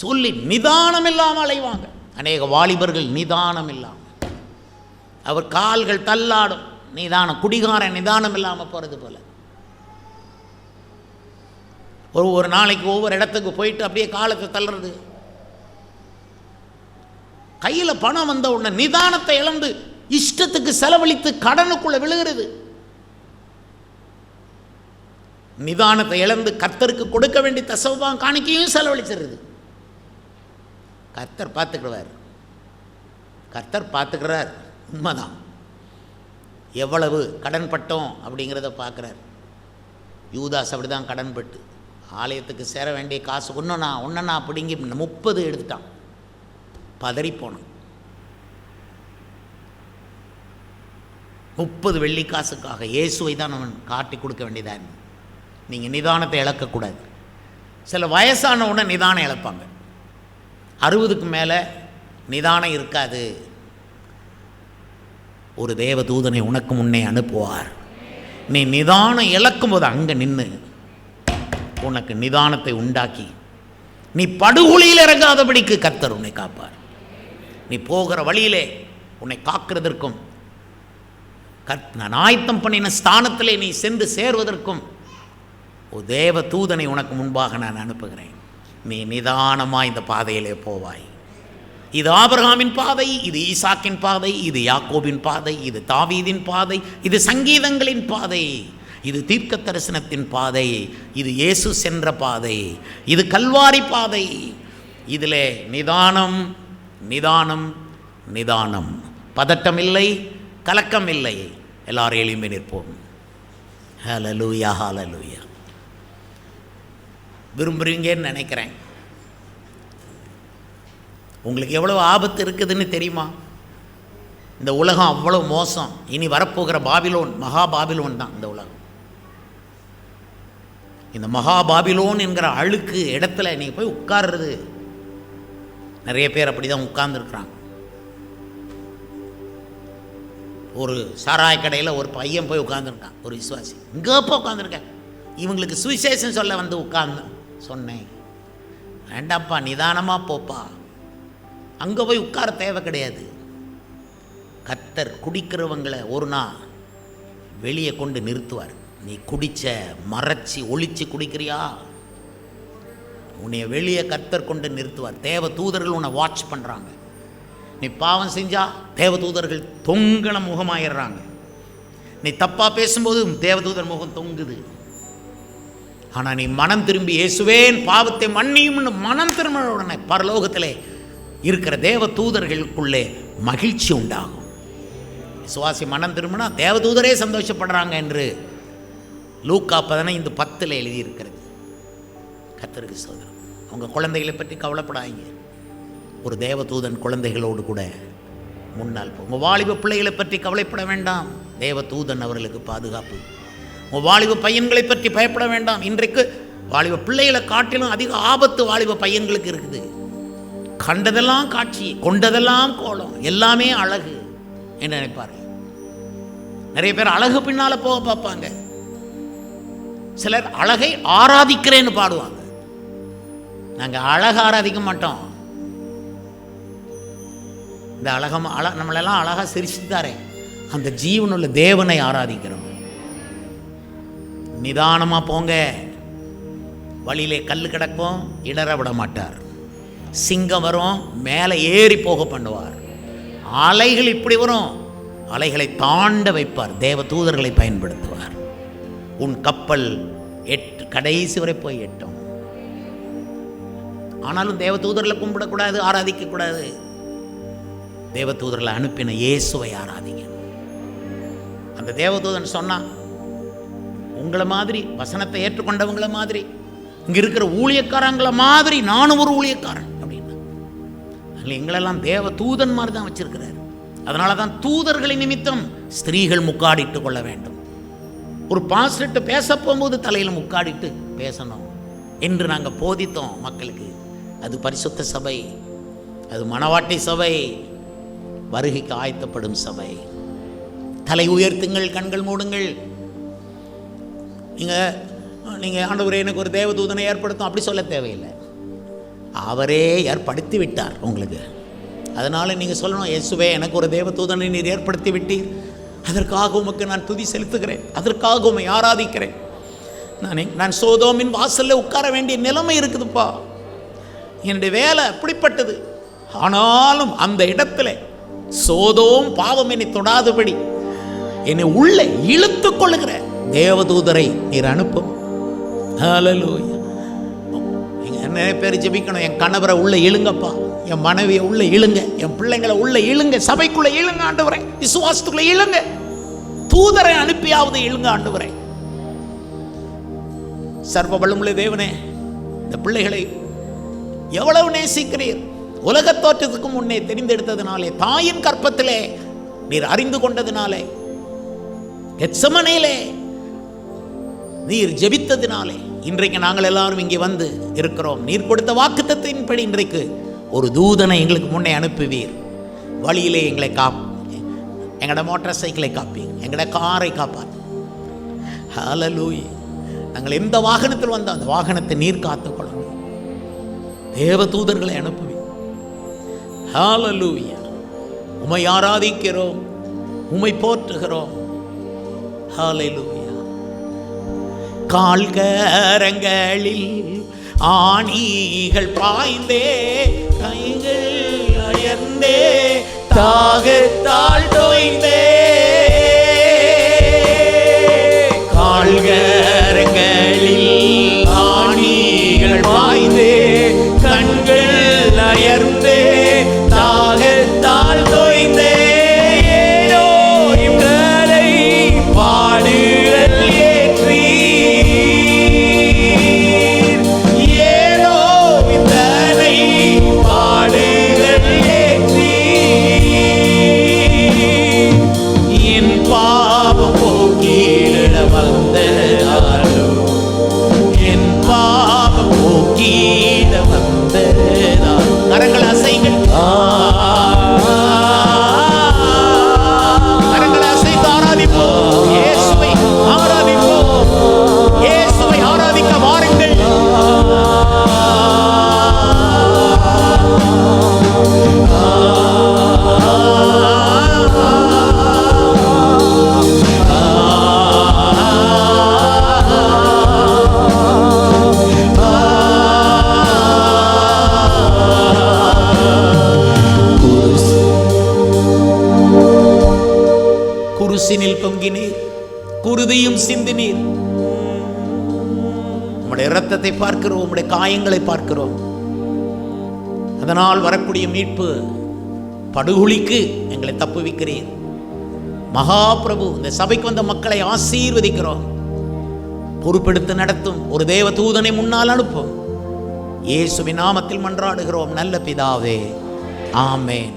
சொல்லி நிதானம் இல்லாமல் அலைவாங்க. அநேக வாலிபர்கள் நிதானம் இல்லாமல், அவர் கால்கள் தள்ளாடும். நிதானம், குடிகாரன் நிதானம் இல்லாமல் போகிறது போல. ஒரு நாளைக்கு ஒவ்வொரு இடத்துக்கு போயிட்டு அப்படியே காலத்தை தள்ளுறது. கையில் பணம் வந்த உடனே நிதானத்தை இழந்து இஷ்டத்துக்கு செலவழித்து கடனுக்குள்ள விழுகிறது. நிதானத்தை இழந்து கர்த்தருக்கு கொடுக்க வேண்டிய தசவம் காணிக்கையும் செலவழிச்சிருது. கர்த்தர் பார்த்துக்கிறார், கர்த்தர் பார்த்துக்கிறார். உண்மைதான். எவ்வளவு கடன் பட்டோம் அப்படிங்கிறத பார்க்குறார். யூதாஸ் அப்படி தான் கடன் பட்டு ஆலயத்துக்கு சேர வேண்டிய காசு ஒன்றுனா பிடுங்கி 30 எடுத்துட்டான். பதறிப்போனான். 30 வெள்ளி காசுக்காக இயேசுவை தான் அவன் காட்டி கொடுக்க வேண்டியதாக இருந்தது. நீங்கள் நிதானத்தை இழக்கக்கூடாது. சில வயசான உடனே நிதானம் இழப்பாங்க. 60க்கு மேலே நிதானம் இருக்காது. ஒரு தேவ தூதனை உனக்கு முன்னே அனுப்புவார். நீ நிதானம் இழக்கும் போது அங்கே நின்று உனக்கு நிதானத்தை உண்டாக்கி நீ படுகொலியில் இறங்காதபடிக்கு கர்த்தர் உன்னை காப்பார். நீ போகிற வழியிலே உன்னை காக்கிறதற்கும் நான் ஆயத்தம் பண்ணின ஸ்தானத்திலே நீ சென்று சேர்வதற்கும் ஒரு தேவ தூதனை உனக்கு முன்பாக நான் அனுப்புகிறேன். நீ நிதானமாக இந்த பாதையிலே போவாய். இது ஆபிரகாமின் பாதை, இது ஈசாக்கின் பாதை, இது யாக்கோபின் பாதை, இது தாவீதின் பாதை, இது சங்கீதங்களின் பாதை, இது தீர்க்க தரிசனத்தின் பாதை, இது இயேசு சென்ற பாதை, இது கல்வாரி பாதை. இதில் நிதானம் நிதானம் நிதானம், பதட்டம் இல்லை, கலக்கம் இல்லை. எல்லாரும் எழும்பி நிற்போம். ஹல்லேலூயா, ஹல்லேலூயா. விரும்புகிறீங்கன்னு நினைக்கிறேன். உங்களுக்கு எவ்வளோ ஆபத்து இருக்குதுன்னு தெரியுமா? இந்த உலகம் அவ்வளோ மோசம். இனி வரப்போகிற பாபிலோன் மகா பாபிலோன் தான் இந்த உலகம். இந்த மகா பாபிலோன் என்கிற அழுக்கு இடத்துல நீங்கள் போய் உட்கார்றது. நிறைய பேர் அப்படி தான் உட்கார்ந்துருக்குறாங்க. ஒரு சாராய கடையில் ஒரு பையன் போய் உட்காந்துருக்கான், ஒரு விசுவாசி. இங்கே போய் உட்காந்துருக்கேன், இவங்களுக்கு சுவிசேஷம் சொல்ல வந்து உட்கார்ந்தேன். சொன்னேன், வேண்டாப்பா நிதானமாக போப்பா, அங்கே போய் உட்கார தேவை கிடையாது. கர்த்தர் குடிக்கிறவங்களை ஒரு நாள் வெளியே கொண்டு நிறுத்துவார். நீ குடிச்ச மறைச்சி ஒளிச்சு குடிக்கிறியா, உன்னை வெளியே கர்த்தர் கொண்டு நிறுத்துவார். தேவ தூதர்கள் உன்னை வாட்ச் பண்ணுறாங்க. நீ பாவம் செஞ்சா தேவ தூதர்கள் தொங்கன முகமாயிடுறாங்க. நீ தப்பாக பேசும்போது தேவதூதர் முகம் தொங்குது. ஆனால் நீ மனம் திரும்பி இயேசுவேன் பாவத்தை மன்னியும்னு மனம் திரும்பின உடனே பரலோகத்திலே இருக்கிற தேவ தூதர்களுக்குள்ளே மகிழ்ச்சி உண்டாகும். விசுவாசி மனம் திரும்பினா தேவதூதரே சந்தோஷப்படுறாங்க என்று லூக்கா 15:10 எழுதியிருக்கிறது. கர்த்தருக்கு ஸ்தோத்திரம். உங்கள் குழந்தைகளை பற்றி கவலைப்படாதீங்க. ஒரு தேவதூதன் குழந்தைகளோடு கூட முன்னால் உங்கள் வாலிப பிள்ளைகளை பற்றி கவலைப்பட வேண்டாம். தேவதூதன் அவர்களுக்கு பாதுகாப்பு. உங்கள் வாலிப பையன்களை பற்றி பயப்பட வேண்டாம். இன்றைக்கு வாலிப பிள்ளைகளை காட்டிலும் அதிக ஆபத்து வாலிப பையன்களுக்கு இருக்குது. கண்டதெல்லாம் காட்சி, கொண்டதெல்லாம் கோலம், எல்லாமே அழகு என்று நினைப்பார்கள். நிறைய பேர் அழகு பின்னால் போக பார்ப்பாங்க. சிலர் அழகை ஆராதிக்கிறேன்னு பாடுவாங்க. நாங்கள் அழகை ஆராதிக்க மாட்டோம். இந்த நம்மளெல்லாம் அழகாக சிரிச்சுட்டாரே அந்த ஜீவனுள்ள தேவனை ஆராதிக்கிறோம். நிதானமாக போங்க. வழியிலே கல் கிடக்கும், இடற விட மாட்டார். சிங்கம் வரும், மேலே ஏறி போக பண்ணுவார். அலைகள் இப்படி வரும், அலைகளை தாண்ட வைப்பார். தேவ தூதர்களை பயன்படுத்துவார். உன் கப்பல் கடைசி வரை போய் எட்டும். ஆனாலும் தேவ தூதர்களை கும்பிடக்கூடாது, ஆராதிக்கக்கூடாது. தேவ தூதர்களை அனுப்பின இயேசுவை ஆராதிங்க. அந்த தேவதூதன் சொன்னான், உங்களை மாதிரி வசனத்தை ஏற்றுக்கொண்டவங்களை மாதிரி, இங்கே இருக்கிற ஊழியக்காரங்களை மாதிரி நானும் ஒரு ஊழியக்காரன் அப்படின்னா. அதில் எங்களெல்லாம் தேவ தூதன் மாதிரி தான் வச்சிருக்கிறார். அதனால தான் தூதர்களின் நிமித்தம் ஸ்திரீகள் முக்காடிட்டு கொள்ள வேண்டும். ஒரு பாஸ்டர்கிட்ட பேச போகும்போது தலையில் முக்காடிட்டு பேசணும் என்று நாங்கள் போதித்தோம் மக்களுக்கு. அது பரிசுத்த சபை, அது மணவாட்டி சபை, வருகைக்கு ஆயத்தப்படும் சபை. தலை உயர்த்துங்கள், கண்கள் மூடுங்கள். நீங்கள் ஆண்டவரே எனக்கு ஒரு தேவதூதனை ஏற்படுத்தும் அப்படி சொல்ல தேவையில்லை. அவரே ஏற்படுத்தி விட்டார் உங்களுக்கு. அதனால் நீங்கள் சொல்லணும், இயேசுவே எனக்கு ஒரு தேவதூதனை நீர் ஏற்படுத்தி விட்டீர், அதற்காக உமக்கு நான் துதி செலுத்துகிறேன், அதற்காக உம்மை ஆராதிக்கிறேன். நான் சோதோமின் வாசலில் உட்கார வேண்டிய நிலைமை இருக்குதுப்பா. என்னுடைய வேலை அப்படிப்பட்டது. ஆனாலும் அந்த இடத்துல சோதோம் பாவம் என்னை தொடாதபடி என்னை உள்ளே இழுத்து கொள்ளுகிற தேவதூதரை நீர் அனுப்பும். ஹல்லேலூயா. நிறைய பேர் ஜெபிக்கணும், என் கணவரை உள்ள இழுங்கப்பா, என் மனைவியை உள்ள இழுங்க, என் பிள்ளைங்களை உள்ள இழுங்க, சபைக்குள்ள இழுங்க ஆண்டவரே, விசுவாசத்துக்குள்ள இழுங்க, தூதரை அனுப்பியாவது இழுங்க ஆண்டவரே. சர்வ வல்லமுள்ள தேவனே, இந்த பிள்ளைகளை எவ்வளவு நேசிக்கிறீர். உலக தோற்றத்துக்கு முன்னே தெரிந்தெடுத்ததினாலே, தாயின் கற்பத்திலே நீர் அறிந்து கொண்டதினாலே, கெத்சமனேயிலே நீர் ஜெபித்ததினாலே இன்றைக்கு நாங்கள் எல்லாரும் இங்கே வந்து இருக்கிறோம். நீர் கொடுத்த வாக்குத்தத்தின்படி இன்றைக்கு ஒரு தூதனை எங்களுக்கு முன்னே அனுப்புவீர். வழியிலே எங்களை எங்களோட மோட்டார் சைக்கிளை காப்பீர், எங்களோட காரை காப்பார். ஹல்லேலூயா. நாங்கள் எந்த வாகனத்தில் வந்தோம் அந்த வாகனத்தை நீர் காத்துக்கொள்ளணும். தேவ தூதர்களை அனுப்புவீர். ஹல்லேலூயா. உம்மை ஆராதிக்கிறோம், உம்மை போற்றுகிறோம். ஹல்லேலூயா. கால்கரங்களில் ஆணிகள் பாய்ந்தே, கைகள் அயர்ந்தே, தாகத்தால் தோய்ந்தே, கால்கரங்களில் ஆணிகள் பாய்ந்தே, கண்கள் அயர்ந்தே, தாகத்தால் தோய்ந்தே, ஏனோ இம்களை பாடுகள் ஏற்றி, ஏனோ இந்தனை பாடுகள் ஏற்றி, என் பாவம் போக்கிட வந்ததாலோ, என் பாவம் போக்கிட வந்ததாலோ. கரங்கள் அசைங்கள், கரங்களை அசைத்து ஆராதிப்போம். இயேசுவை ஆராதிப்போம். இயேசுவை ஆராதிக்க வாருங்கள். குருசினில் தொங்கினீர், குருதியும் சிந்தினீர். உம்முடைய இரத்தத்தை பார்க்கிறோம், உம்முடைய காயங்களை பார்க்கிறோம். அதனால் வரக்கூடிய மீட்பு படுகொலிக்கு எங்களை தப்புவிக்கிறீர். மகா பிரபு, இந்த சபைக்கு வந்த மக்களை ஆசீர்வதிக்கிறோம். பொறுப்பெடுத்து நடத்தும் ஒரு தேவ தூதனை முன்னால் அனுப்பும். இயேசுவின் நாமத்தில் மன்றாடுகிறோம் நல்ல பிதாவே, ஆமேன்.